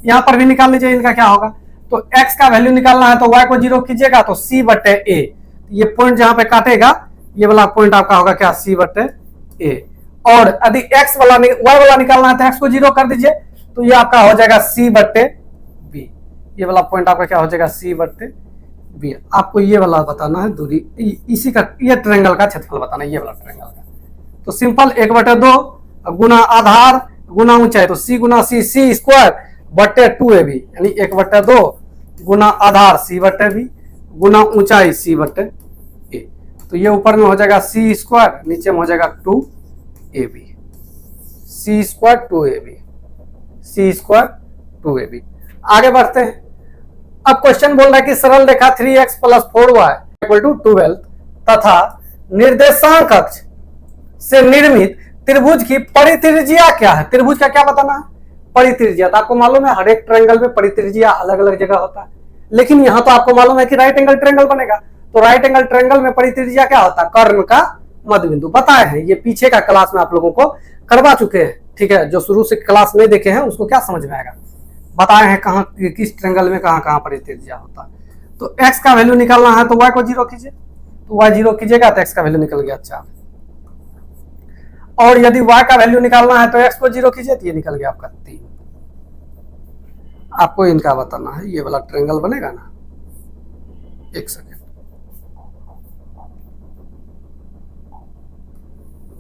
यहाँ पर भी निकाल लीजिए इनका क्या होगा। तो x का वैल्यू निकालना है तो y को 0 कीजिएगा तो C/A। ये पॉइंट जहां पे काटेगा ये वाला पॉइंट आपका होगा क्या? C/A। और यदि x वाला y वाला निकालना है तो x को 0 कर दीजिए तो ये आपका हो जाएगा C/B। ये वाला पॉइंट आपका क्या हो जाएगा? C/B। आपको ये वाला बताना है दूरी, इसी का ये ट्रायंगल का क्षेत्रफल बताना है, ये वाला ट्रायंगल का। तो सिंपल 1/2 गुना आधार गुना ऊंचाई, तो C गुना C स्क्वायर बटे 2AB, यानी 1/2 गुना आधार C/B गुना ऊंचाई C/A। तो ये ऊपर में हो जाएगा C स्क्वायर, नीचे में हो जाएगा 2AB। C square 2AB, C square 2AB। आगे बढ़ते हैं। अब क्वेश्चन बोल रहा है कि सरल रेखा 3x + 4y = 12 तथा निर्देशांक अक्ष से निर्मित त्रिभुज की परित्रिज्या क्या है? त्रिभुज का क्या बताना है? परित्रिज्या। तो आपको मालूम है हर एक ट्रायंगल में परित्रिज्या अलग अलग जगह होता है, लेकिन यहाँ तो आपको मालूम है कि राइट एंगल ट्रायंगल बनेगा। तो राइट एंगल ट्रायंगल में परित्रिज्या क्या होता है? कर्ण का मध्य बिंदु। बताए हैं ये पीछे का क्लास में आप लोगों को करवा चुके हैं। ठीक है, जो शुरू से क्लास नहीं देखे हैं उसको क्या समझ में आएगा। बताए हैं कहाँ किस ट्रायंगल में कहाँ कहाँ परित्रिज्या होता है। तो x का वैल्यू निकालना है तो y को 0 कीजिए, तो y 0 कीजिएगा तो x का वैल्यू निकल गया 4। और यदि y का वैल्यू निकालना है तो x को 0 कीजिए तो ये निकल गया आपका 3। आपको इनका बताना है। ये वाला ट्रायंगल बनेगा ना, एक सेकेंड,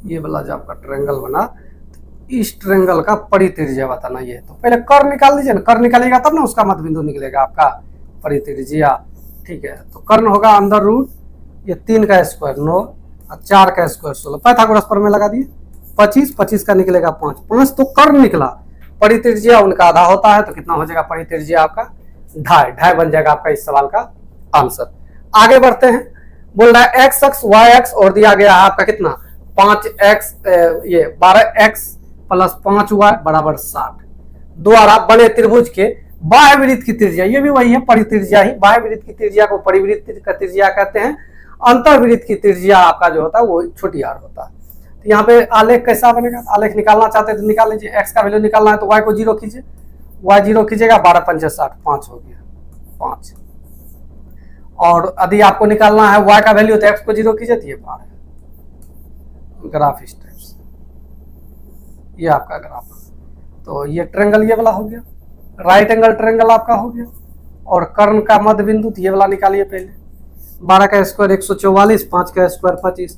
ये वाला जो आपका ट्रायंगल बना इस ट्रायंगल का परित्रिज्या बताना। ये तो पहले कर्ण निकाल दीजिए ना, कर्ण निकालिएगा तब ना उसका मध्य बिंदु निकलेगा आपका परित्रिज्या। ठीक है, तो कर्ण होगा अंडर रूट ये 3 का स्क्वायर 9 और 4 का स्क्वायर 16। पाइथागोरस प्रमेय लगा दिए 25, 25 का निकलेगा 5, 5 तो कर्ण निकला। परित्रिज्या उनका आधा होता है, तो कितना हो जाएगा परित्रिज्या आपका 2.5, 2.5 बन जाएगा आपका इस सवाल का आंसर। आगे बढ़ते हैं, बोल रहा है एक्स अक्ष वाई अक्ष और दिया गया है आपका कितना 5x, ये 12x प्लस 5y बराबर 60 द्वारा बने त्रिभुज के बाह्य वृत्त की त्रिज्या, ये भी वही है परित्रिज्या ही, बाह्य वृत्त की त्रिज्या को परिवृत्त का त्रिज्या कहते हैं, अंतर्वृत्त की त्रिज्या आपका जो होता है वो छोटी r होता है। तो यहाँ पे आलेख कैसा बनेगा, आलेख निकालना चाहते हैं तो निकाल लीजिए, x का वैल्यू निकालना है तो y को 0 कीजिए, y 0 कीजिएगा 12 पंचे 60, 5 हो गया 5, और यदि आपको निकालना है y का वैल्यू तो x को 0 कीजिए तो ये 12। ग्राफ इस टाइप से, ये आपका ग्राफ, तो ये ट्रायंगल ये वाला हो गया, राइट एंगल ट्रायंगल आपका हो गया, और कर्ण का मध्य बिंदु ये वाला निकालिए पहले, 12 का स्क्वायर 144, 5 का स्क्वायर 25,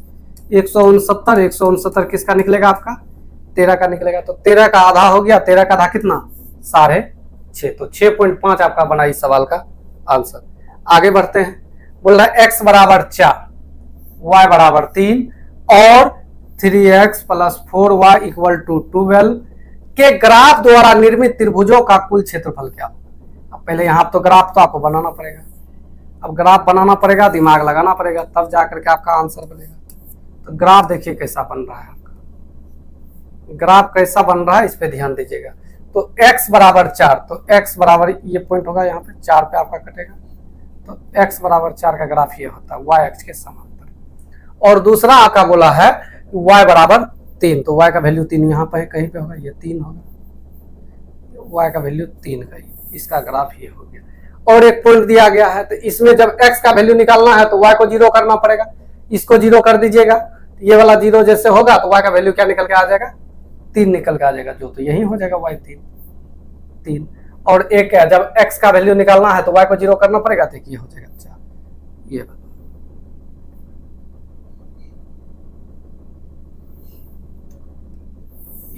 169, 169 किसका निकलेगा आपका 13 का निकलेगा, तो 13 का आधा हो गया, 13 का आधा कितना 6.5, तो 6.5 आपका बना इस सवाल का आंसर। आगे बढ़ते हैं, बोल रहा है x बराबर 4 y बराबर 3 और 3x plus 4y equal to 12 के ग्राफ द्वारा निर्मित त्रिभुजों का कुल क्षेत्रफल क्या होगा। अब पहले यहाँ तो ग्राफ तो आपको बनाना पड़ेगा, अब ग्राफ बनाना पड़ेगा, दिमाग लगाना पड़ेगा, तब जाकर के आपका आंसर बनेगा। तो ग्राफ देखिए कैसा बन रहा है आपका, ग्राफ कैसा बन रहा है इस पे ध्यान दीजिएगा। तो x बराबर 4, तो x बराबर ये पॉइंट होगा यहाँ पे 4 पे आपका कटेगा, तो x बराबर 4 का ग्राफ ये होता है y अक्ष के समांतर। और दूसरा आपका बोला है y बराबर 3, तो y का वैल्यू 3 यहाँ पे कहीं पे होगा, ये 3 होगा, y का वैल्यू 3 का ही, इसका ग्राफ ये हो गया। और एक पॉइंट दिया गया है, तो इसमें जब x का वैल्यू निकालना है तो y को 0 करना पड़ेगा, इसको 0 कर दीजिएगा, ये वाला 0 जैसे होगा तो y का वैल्यू क्या निकल के आ जाएगा 3 निकल के आ जाएगा, जो तो यही हो जाएगा y 3। और एक है जब x का वैल्यू निकालना है तो y को 0 करना पड़ेगा, तो ये हो जाएगा 4। ये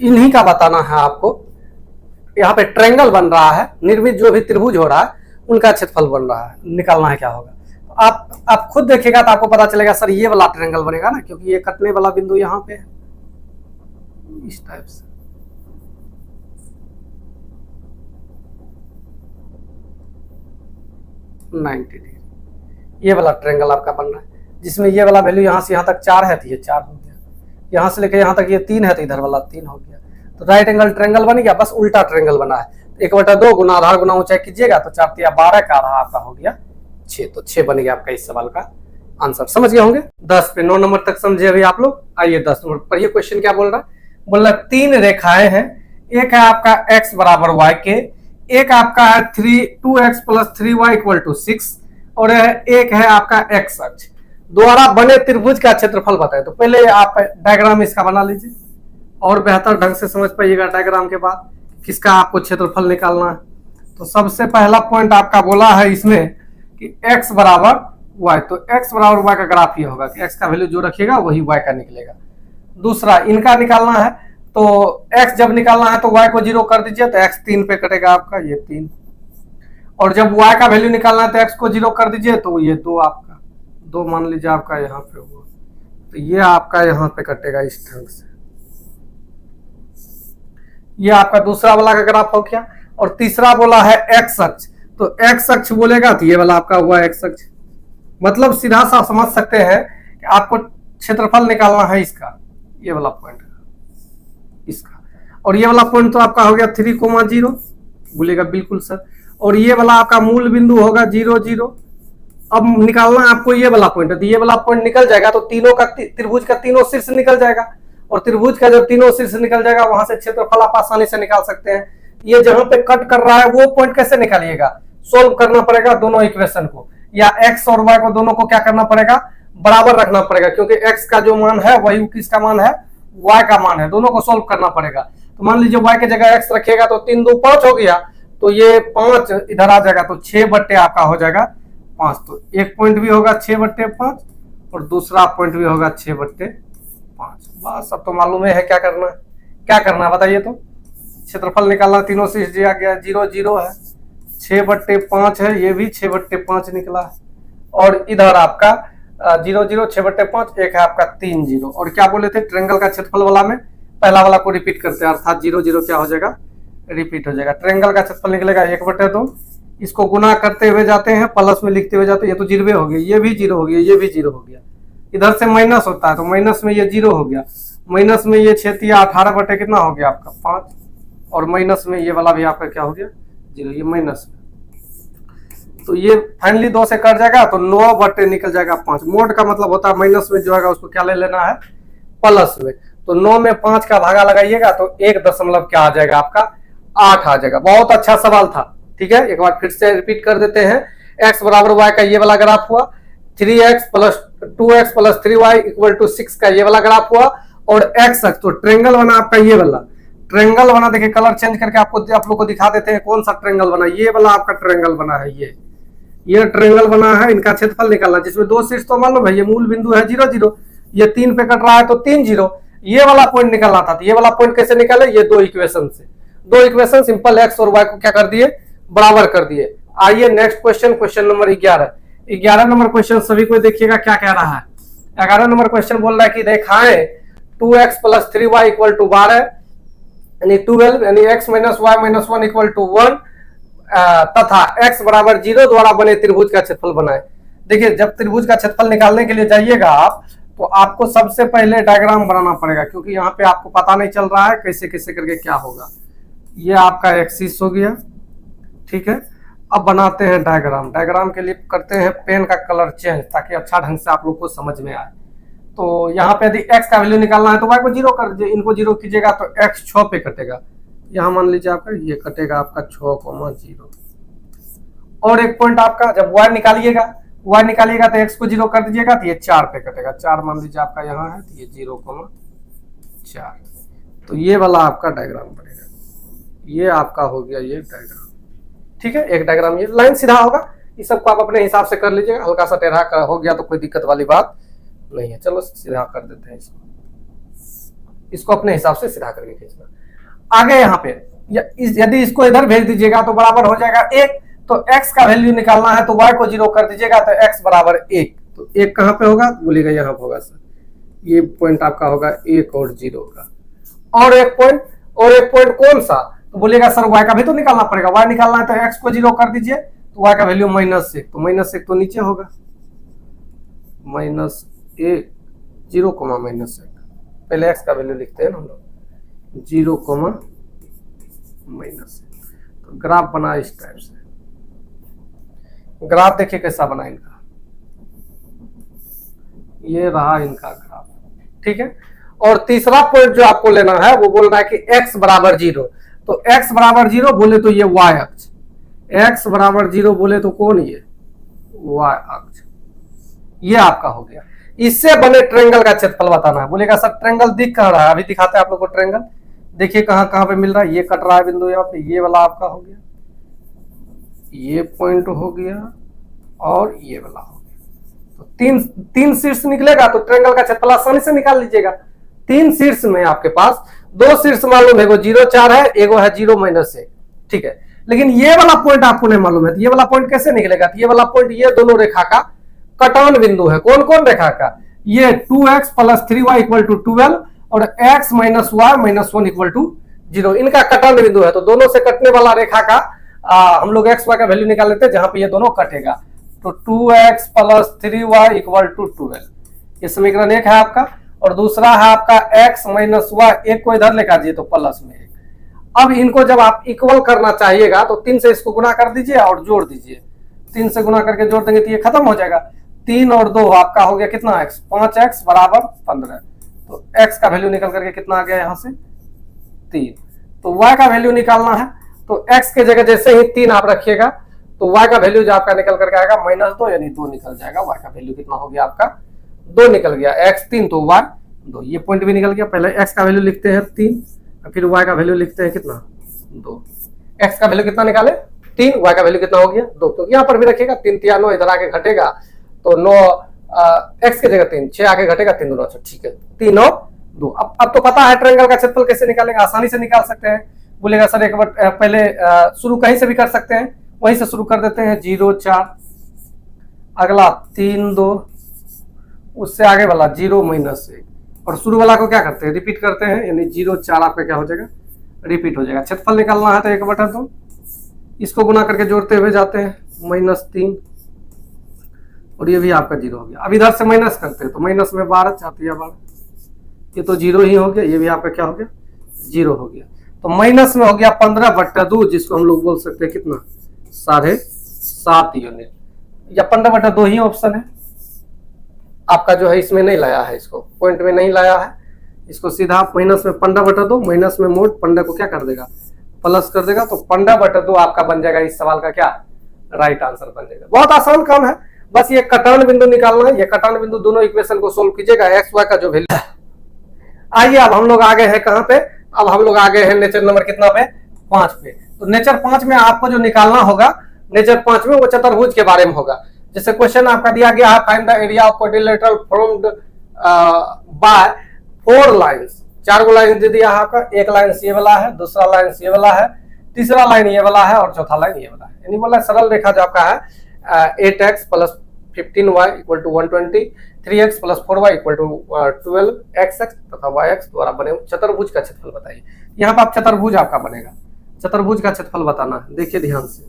इन्हीं का बताना है आपको। यहाँ पे ट्रायंगल बन रहा है, निर्मित जो भी त्रिभुज हो रहा है उनका क्षेत्रफल बन रहा है, निकालना है क्या होगा। आप खुद देखिएगा तो आपको पता चलेगा सर ये वाला ट्रायंगल बनेगा ना, क्योंकि ये कटने वाला बिंदु यहाँ पे है इस टाइप से। ये वाला ट्रायंगल आपका बन रहा है, जिसमें ये वाला वैल्यू यहाँ से यहाँ तक 4 है तो ये 4 हो गया, यहाँ से लेकर यहाँ तक ये 3 है तो इधर वाला 3 हो गया, तो राइट एंगल ट्रायंगल बन गया, बस उल्टा ट्रायंगल बना है। 1/2 गुना आधार गुना ऊंचाई कीजिएगा तो 4 या 12 का आधा आपका हो गया 6, तो 6 बन गया आपका इस सवाल का आंसर। समझ गए होंगे। 10 पे 9 नंबर तक समझे अभी आप लोग। आइए 10 नंबर पर, ये क्वेश्चन क्या बोल रहा है, बोल रहा है 3 रेखाएं हैं, एक है आपका x बराबर y के, एक आपका है 2x plus 3y equal to 6, और एक है आपका x अक्ष द्वारा बने त्रिभुज का क्षेत्रफल बताए। तो पहले आप डायग्राम इसका बना लीजिए और बेहतर ढंग से समझ पाइएगा डायग्राम के बाद किसका आपको क्षेत्रफल निकालना है। तो सबसे पहला पॉइंट आपका बोला है इसमें कि x बराबर y, तो x बराबर y का ग्राफ ये होगा कि x का वैल्यू जो रखिएगा वही y का निकलेगा। दूसरा इनका निकालना है, तो x जब निकालना है तो y को 0 कर दीजिए, तो x 3 पे कटेगा आपका ये 3, और जब y का वैल्यू निकालना है तो x को 0 कर दीजिए, तो ये 2 आपका 2 मान लीजिए आपका यहाँ पे हुआ, तो ये आपका यहाँ पे कटेगा इस ढंग से। ये आपका दूसरा वाला का ग्राफ हो गया। और तीसरा बोला है x अक्ष, तो x अक्ष बोलेगा तो ये वाला आपका हुआ x अक्ष, मतलब सीधा सा समझ सकते हैं कि आपको क्षेत्रफल निकालना है इसका, ये वाला पॉइंट इसका, और ये वाला पॉइंट तो आपका हो गया 3,0 बोलेगा बिल्कुल सर, और ये वाला आपका मूल बिंदु होगा 0 0। अब निकालना आपको ये वाला पॉइंट है, तो ये वाला पॉइंट निकल जाएगा तो तीनों का त्रिभुज का तीनों शीर्ष निकल जाएगा, और त्रिभुज का जब तीनों शीर्ष निकल जाएगा वहां से क्षेत्रफल आप आसानी से निकाल सकते हैं। ये जहां पे कट कर रहा है वो पॉइंट कैसे निकालिएगा, सोल्व करना पड़ेगा दोनों इक्वेशन को, या x और y को दोनों को क्या करना पड़ेगा बराबर रखना पड़ेगा, क्योंकि x का जो मान है वही किसका मान है y का मान है, दोनों को सोल्व करना पड़ेगा। तो मान लीजिए y की जगह x रखिएगा तो 3 2 5 हो गया, तो ये 5 इधर आ जाएगा, तो 6 आपका हो जाएगा 5, तो एक पॉइंट भी होगा 6/5 और दूसरा पॉइंट भी होगा 6/5। बस अब तो मालूम है क्या करना है, क्या करना है बताइए। तो क्षेत्रफल निकालना, तीनों से दिया गया 0 0 है, 6/5 है, ये भी 6/5 निकला है, और इधर आपका 0 0 6/5, एक है आपका 3 0। और क्या बोले थे ट्रायंगल का क्षेत्रफल वाला में, पहला वाला को रिपीट करते हैं, अर्थात 0 0 क्या हो जाएगा रिपीट हो जाएगा। ट्रायंगल का क्षेत्रफल निकलेगा 1/2। इसको गुना करते हुए जाते हैं, प्लस में लिखते हुए जाते हैं, ये तो जीरो हो गया, ये भी जीरो हो गया, ये भी जीरो हो गया। इधर से माइनस होता है तो माइनस में ये जीरो हो गया, माइनस में ये 6 या 18 कितना हो गया आपका 5, और माइनस में ये वाला भी आपका क्या हो गया जीरो, ये माइनस में। तो ये फाइनली 2 से कट जाएगा तो 9 निकल जाएगा 5। मोड का मतलब होता है माइनस में जो है उसको क्या ले लेना है प्लस में। तो 9 में 5 का भागा लगाइएगा तो 1 दशमलव क्या आ जाएगा आपका 8 आ जाएगा। बहुत अच्छा सवाल था, ठीक है। एक बार फिर से रिपीट कर देते हैं। x बराबर y का ये वाला ग्राफ हुआ, 3x plus 2x plus 3y equal to 6 का ये वाला ग्राफ हुआ, और x अक्ष तो ट्रायंगल बना आपका ये वाला ट्रायंगल बना। देखिए कलर चेंज करके आप लोग को दिखा देते हैं कौन सा ट्रायंगल बना। ये वाला आपका ट्रायंगल बना है, ये ट्रायंगल बना है। इनका क्षेत्रफल निकालना, जिसमें 2 शीर्ष तो मालूम है, ये मूल बिंदु है 0 0, ये 3 पे कट रहा है तो 3 0। ये वाला पॉइंट निकालना था, तो ये वाला पॉइंट कैसे निकाले, ये 2 इक्वेशन से। 2 इक्वेशन सिंपल x और y को क्या कर दिए बराबर कर दिए। आइए next question, question number 11 number question सभी को देखिएगा क्या कह रहा है। 11 नंबर क्वेश्चन बोल रहा है कि दिखाएं 2x plus 3y equal to 12 यानी 12 यानी x minus y minus 1 equal to 1 तथा x बराबर 0 द्वारा बने त्रिभुज का क्षेत्रफल बनाए। देखिए जब त्रिभुज का क्षेत्रफल निकालने के लिए जाइएगा आप, तो आपको सबसे पहले डायग्राम बनाना पड़ेगा, क्योंकि यहाँ पे आपको पता नहीं चल रहा है कैसे कैसे करके क्या होगा। ये आपका एक्सिस हो गया, ठीक है। अब बनाते हैं डायग्राम। डायग्राम के लिए करते हैं पेन का कलर चेंज, ताकि अच्छा ढंग से आप लोग को समझ में आए। तो यहाँ पे यदि x का वैल्यू निकालना है तो y को 0 कर दीजिए, इनको 0 कीजिएगा तो x 6 पे कटेगा। यहाँ मान लीजिए आपका ये कटेगा आपका 6,0। और एक पॉइंट आपका जब y निकालिएगा तो x को 0 कर दीजिएगा तो ये 4 पे कटेगा। 4 मान लीजिए आपका यहाँ है तो ये 0,4। तो ये वाला आपका डायग्राम बनेगा। ये आपका हो गया ये डायग्राम, ठीक है। एक डायग्राम ये लाइन सीधा होगा, इस सबको आप अपने हिसाब से कर लीजिएगा। हल्का सा टेढ़ा हो गया तो कोई दिक्कत वाली बात नहीं है। चलो सीधा कर देते हैं इसको अपने हिसाब से सीधा करके खींचना। आगे यहाँ पे यदि इसको इधर भेज दीजिएगा तो बराबर हो जाएगा 1। तो x का वैल्यू निकालना है तो y को 0 कर दीजिएगा तो x बराबर 1। तो 1 कहाँ पे होगा बोलिएगा, यहाँ पे होगा सर। ये पॉइंट आपका होगा 1 और 0 का। और एक पॉइंट कौन सा, तो बोलिएगा सर y का भी तो निकालना पड़ेगा। y निकालना है तो x को 0 कर दीजिए तो y का वैल्यू -1। तो -1 तो नीचे होगा, -1 0, -1। पहले x का वैल्यू लिखते हैं ना हम लोग 0, -1। तो ग्राफ बना इस टाइप से। ग्राफ देखिए कैसा बना इनका, ये रहा इनका ग्राफ, ठीक है। और तीसरा पॉइंट जो आपको लेना है वो बोल रहा है कि x बराबर 0। तो x बराबर 0 बोले तो ये y अक्ष, x बराबर 0 बोले तो कौन, ये y अक्ष। ये आपका हो गया। इससे बने ट्रायंगल का क्षेत्रफल बताना है। बोलेगा सर ट्रायंगल दिख कहाँ रहा है, अभी दिखाते हैं आप लोग को ट्रायंगल। देखिए कहाँ कहाँ पे मिल रहा है, ये कट रहा है बिंदु यहाँ पे, ये वाला आपका हो गया, ये पॉइंट हो गया और ये वाला हो गया। तो तीन शीर्ष निकलेगा तो ट्रायंगल का क्षेत्रफल आसानी से निकाल लीजिएगा। 3 शीर्ष में आपके पास 2 शीर्ष मालूम है, 0 4 है, एगो है 0 -1, ठीक है। लेकिन ये वाला पॉइंट आपको नहीं मालूम है, तो ये वाला पॉइंट कैसे निकलेगा। तो ये वाला पॉइंट ये दोनों रेखा का कटान बिंदु है। कौन कौन रेखा का, ये 2x plus 3y equal to 12 और x minus y minus 1 equal to 0, इनका कटान बिंदु है। तो दोनों से कटने वाला रेखा का हम लोग x y का वैल्यू निकाल लेते हैं जहां पे ये दोनों कटेगा। तो 2x plus 3y equal to 12, ये समीकरण 1 है आपका। और दूसरा है आपका x माइनस y, एक को इधर लेकर जाइए तो प्लस में 1। अब इनको जब आप इक्वल करना चाहिएगा तो 3 से इसको गुना कर दीजिए और जोड़ दीजिए। 3 से गुना करके जोड़ देंगे तो ये खत्म हो जाएगा। 3 और 2 आपका हो गया कितना x, 5x बराबर 15। तो x का वैल्यू निकल करके कितना आ गया यहाँ से 3। तो y का वैल्यू निकालना है तो x के जगह जैसे ही 3 आप रखिएगा तो y का वैल्यू जो आपका निकल करके आएगा -2 यानी 2 निकल जाएगा। y का वैल्यू कितना हो गया आपका 2 निकल गया, x 3 तो y 2। ये पॉइंट भी निकल गया। पहले x का वैल्यू लिखते हैं 3, फिर y का वैल्यू लिखते हैं कितना 2। x का वैल्यू कितना निकाले 3, y का वैल्यू कितना हो गया 2। तो यहाँ पर भी रखिएगा 3 3 9, इधर आके घटेगा तो 9 x की जगह 3, 6 आगे घटेगा 3 2 9, ठीक है 3 और 2। अब तो पता है ट्रायंगल का क्षेत्रफल कैसे निकालेंगे, आसानी से निकाल सकते हैं। बोलेगा सर एक बार पहले शुरू कहीं से भी कर सकते हैं, वहीं से शुरू कर देते हैं 0 4, अगला 3 2, उससे आगे वाला 0 -1 और शुरू वाला को क्या करते हैं रिपीट करते हैं, यानी 0 4 आपका क्या हो जाएगा रिपीट हो जाएगा। क्षेत्रफल निकालना है तो 1/2, इसको गुना करके जोड़ते हुए जाते हैं -3, और ये भी आपका 0 हो गया। अब इधर से माइनस करते हैं तो माइनस में 12 चाहती है 12, ये तो 0 ही हो गया, ये भी आपका क्या हो गया 0 हो गया। तो माइनस में हो गया 15/2, जिसको हम लोग बोल सकते हैं कितना 7.5 यूनिट, या 15/2 ही ऑप्शन है आपका, जो है इसमें नहीं लाया है, इसको पॉइंट में नहीं लाया है, इसको सीधा आप माइनस में 15/2, माइनस में मोड 15 को क्या कर देगा प्लस कर देगा, तो 15/2 आपका बन जाएगा इस सवाल का क्या राइट आंसर बन जाएगा। बहुत आसान काम है, बस ये कटान बिंदु निकालना है। ये कटान बिंदु दोनों इक्वेशन को सोल्व कीजिएगा, एक्स वाई का जो वैल्यू। आइए अब हम लोग आगे हैं कहां पे, अब हम लोग आगे हैं नेचर नंबर कितना पे 5 पे। तो नेचर 5 में आपको जो निकालना होगा, नेचर 5 में वो चतुर्भुज के बारे में होगा। जैसे क्वेश्चन आपका दिया गया है, find the area of quadrilateral formed by 4 lines. 4 गो लाइन दे दिया है आपका, एक लाइन ये वाला है, दूसरा लाइन ये वाला है, तीसरा लाइन ये वाला है, और चौथा लाइन ये वाला है। यानी बोला सरल रेखा जो आपका है 8x + 15y = 120, 3x + 4y = 12xx तथा yx द्वारा बने चतुर्भुज का क्षेत्रफल बताइए। यहाँ पर आप चतुर्भुज आपका बनेगा, चतुर्भुज का क्षेत्रफल बताना है। देखिए ध्यान से,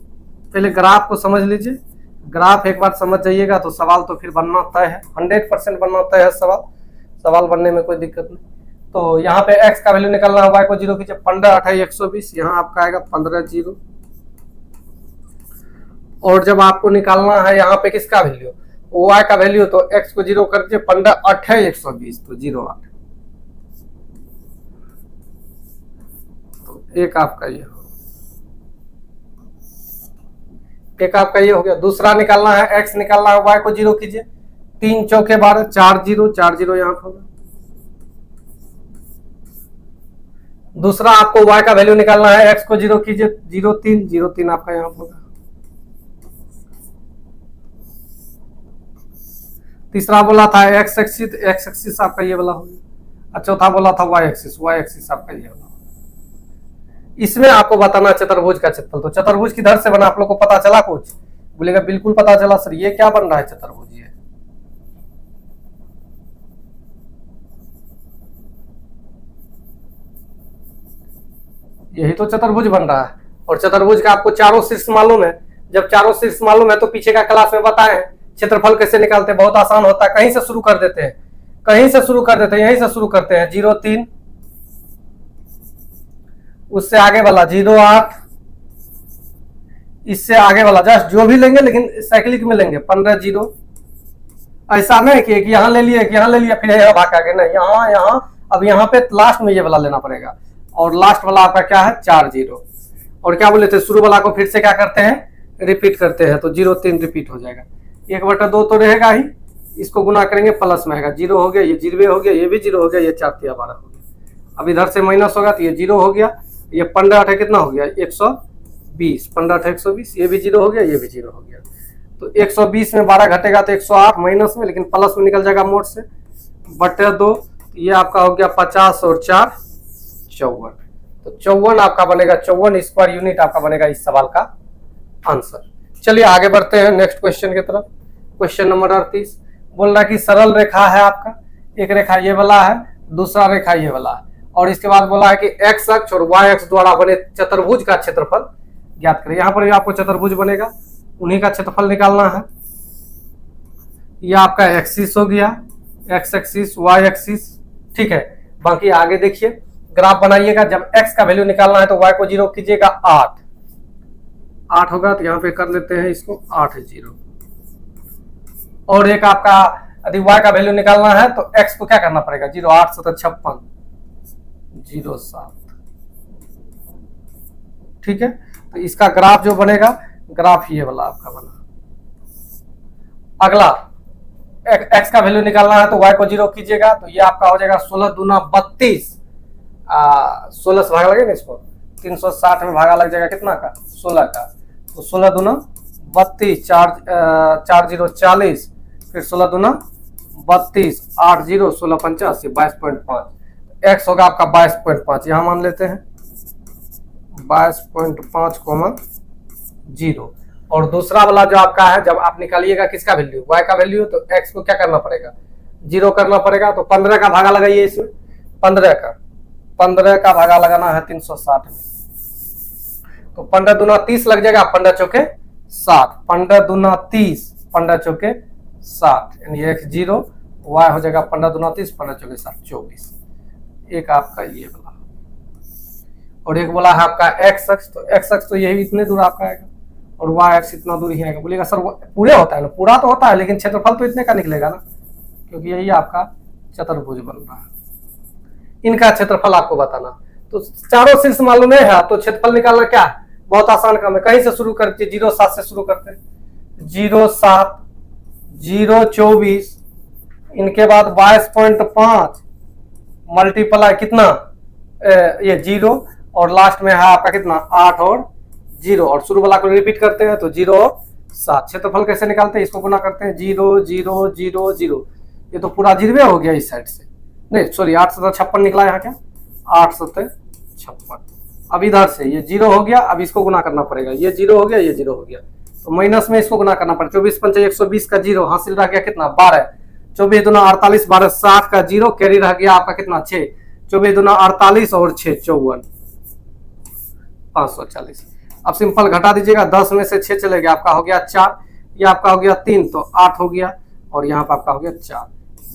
पहले ग्राफ को समझ लीजिए। ग्राफ एक बार समझ जाइएगा तो सवाल तो फिर बनना तय है, 100% बनना तय है सवाल बनने में कोई दिक्कत नहीं। तो यहाँ पे x का वैल्यू निकालना है, y को 0 कीजिए, 15 8 120, यहाँ आपका आएगा 15 0। और जब आपको निकालना है यहाँ पे किसका वैल्यू, y का वैल्यू, तो x को 0 कर दीजिए, 15 8 120, तो 0 8, तो एक आपका ये हो, एक आपका ये हो गया। दूसरा निकालना है, x निकालना है, y को 0 कीजिए, 3 चौके 12, 4 0 4 0 यहाँ पर होगा। दूसरा आपको y का वैल्यू निकालना है, x को 0 कीजिए, 0 3 0 3 आपका यहाँ पर होगा। तीसरा बोला था x एक्सिस आपका ये वाला हो गया, और चौथा बोला था y एक्सिस आपका ये वाला। इसमें आपको बताना चतुर्भुज का क्षेत्रफल। तो चतुर्भुज किधर से बना आप लोग को पता चला कुछ? बोलेगा बिल्कुल पता चला सर, ये क्या बन रहा है चतुर्भुज, ये यही तो चतुर्भुज बन रहा है। और चतुर्भुज का आपको चारों शीर्ष मालूम है। जब चारों शीर्ष मालूम है तो पीछे का क्लास में बताएं क्षेत्रफल कैसे निकालते हैं, बहुत आसान होता है। कहीं से शुरू कर देते हैं, कहीं से शुरू कर देते हैं, यहीं से शुरू करते हैं। 0 3, उससे आगे वाला 0 8, इससे आगे वाला जस्ट जो भी लेंगे लेकिन साइक्लिक में लेंगे 15 0। ऐसा नहीं कि यहाँ ले लिया कि यहाँ ले लिया फिर यहाँ भाग आगे, नहीं, यहाँ यहाँ अब यहाँ पे लास्ट में ये वाला लेना पड़ेगा। और लास्ट वाला आपका क्या है 4 0। और क्या बोले थे, शुरू वाला को फिर से क्या करते हैं रिपीट करते हैं, तो 0 3 रिपीट हो जाएगा। 1/2 तो रहेगा ही, इसको गुना करेंगे प्लस में आएगा, 0 हो गया, ये 0 हो गया, ये भी 0 हो गया, ये 4 3 12 हो गया। अब इधर से माइनस होगा तो ये 0 हो गया, ये 15 8 कितना हो गया 120, 15 8 120, ये भी 0 हो गया, ये भी 0 हो गया। तो 120 में 12 घटेगा तो 108 माइनस में, लेकिन प्लस में निकल जाएगा मोड से, बटे 2, ये आपका हो गया 50 और 4 54। तो 54 आपका बनेगा, 54 स्क्वायर यूनिट आपका बनेगा इस सवाल का आंसर। चलिए आगे बढ़ते हैं नेक्स्ट क्वेश्चन की तरफ। क्वेश्चन नंबर 38 बोल रहा है कि सरल रेखा है आपका, एक रेखा ये वाला है, दूसरा रेखा ये वाला है, और इसके बाद बोला है कि एक्स अक्ष और वाई अक्ष द्वारा बने चतुर्भुज का क्षेत्रफल ज्ञात करें। यहाँ पर भी आपको चतुर्भुज बनेगा, उन्हीं का क्षेत्रफल निकालना है। यह आपका एक्सिस हो गया, एक्स एक्सिस वाई एक्सिस, ठीक है। बाकी आगे देखिए ग्राफ बनाइएगा। जब एक्स का वैल्यू निकालना है तो वाई को 0 कीजिएगा, 8 होगा, तो यहाँ पे कर लेते हैं इसको 8 0। और एक आपका यदि y का वैल्यू निकालना है तो x को क्या करना पड़ेगा 0 8 7 56 0 7, ठीक है। तो इसका ग्राफ जो बनेगा, ग्राफ ये वाला आपका बना। अगला x का वैल्यू निकालना है तो y को 0 कीजिएगा, तो ये आपका हो जाएगा 16 दूना 32, 16 से भागा लगेगा इसको, 360 में भागा लग जाएगा कितना का 16 का, तो 16 दूना 32, 4 0 40, फिर 16 दूना 32, 8 0 16 85 22.5। एक्स होगा आपका 22.5, यहाँ मान लेते हैं 22.5, 0। और दूसरा वाला जो आपका है, जब आप निकालिएगा किसका वैल्यू y का वैल्यू, तो x को क्या करना पड़ेगा 0 करना पड़ेगा। तो 15 का भागा लगाइए इसमें, 15 का 15 का भागा लगाना है 360 में, तो 15 दूना 30 लग जाएगा, 15 चौके 60, 15 दूना 30, 15 चौके 60, यानी x 0 y हो जाएगा 15 दूना 30, 15 चौके 60, 24। एक आपका ये बोला, और एक बोला है आपका x अक्ष, तो x अक्ष तो यही इतने दूर आपका आएगा, और y अक्ष इतना दूर ही आएगा। बोलेगा सर पूरे होता है ना, पूरा तो होता है लेकिन क्षेत्रफल तो इतने का निकलेगा ना, क्योंकि यही आपका चतुर्भुज बन रहा है। इनका क्षेत्रफल आपको बताना, तो चारों शीर्ष मालूम है तो क्षेत्रफल निकालना क्या है, बहुत आसान काम है। कहीं से शुरू करते, 0,7 से शुरू करते हैं, 0,7, 0,24, इनके बाद 22.5 मल्टीप्लाई कितना ये 0, और लास्ट में है आपका कितना 8 और 0, और शुरू वाला को रिपीट करते हैं तो 0 और 7। क्षेत्रफल कैसे निकालते हैं, इसको गुना करते हैं 0 0 0 0, ये तो पूरा 0 हो गया इस साइड से, नहीं सॉरी 8 7 56 निकला यहाँ क्या, 8 7 56। अब इधर से ये 0 हो गया, अब इसको गुना करना पड़ेगा, ये 0 हो गया, ये 0 हो गया, तो माइनस में इसको गुना करना पड़ेगा। 24 पंचे 120 का 0 हासिल रह गया कितना 12, 24 दूना 48, 12 60 का 0 कैरी रह गया आपका कितना 6, 24 दूना 48 और 6 54, 540। अब सिंपल घटा दीजिएगा, 10 में से 6 चले गया, आपका हो गया 4, ये आपका हो गया 3, तो 8 हो गया, और यहाँ पर आपका हो गया 4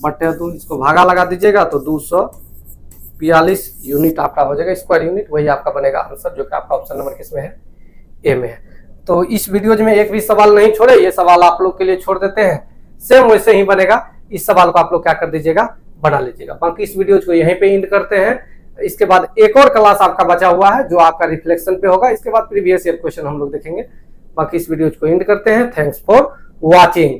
बटे 2, इसको भागा लगा दीजिएगा तो 242 यूनिट आपका हो जाएगा, स्क्वायर यूनिट। वही आपका बनेगा आंसर, जो कि आपका ऑप्शन नंबर किसमें है, ए में है। तो इस वीडियो में एक भी सवाल नहीं छोड़े, ये सवाल आप लोग के लिए छोड़ देते हैं, सेम वैसे ही बनेगा। इस सवाल को आप लोग क्या कर दीजिएगा, बना लीजिएगा। बाकी इस वीडियो को यहीं पे एंड करते हैं। इसके बाद एक और क्लास आपका बचा हुआ है जो आपका रिफ्लेक्शन पे होगा, इसके बाद प्रीवियस ईयर क्वेश्चन हम लोग देखेंगे। बाकी इस वीडियो को एंड करते हैं। Thanks for watching.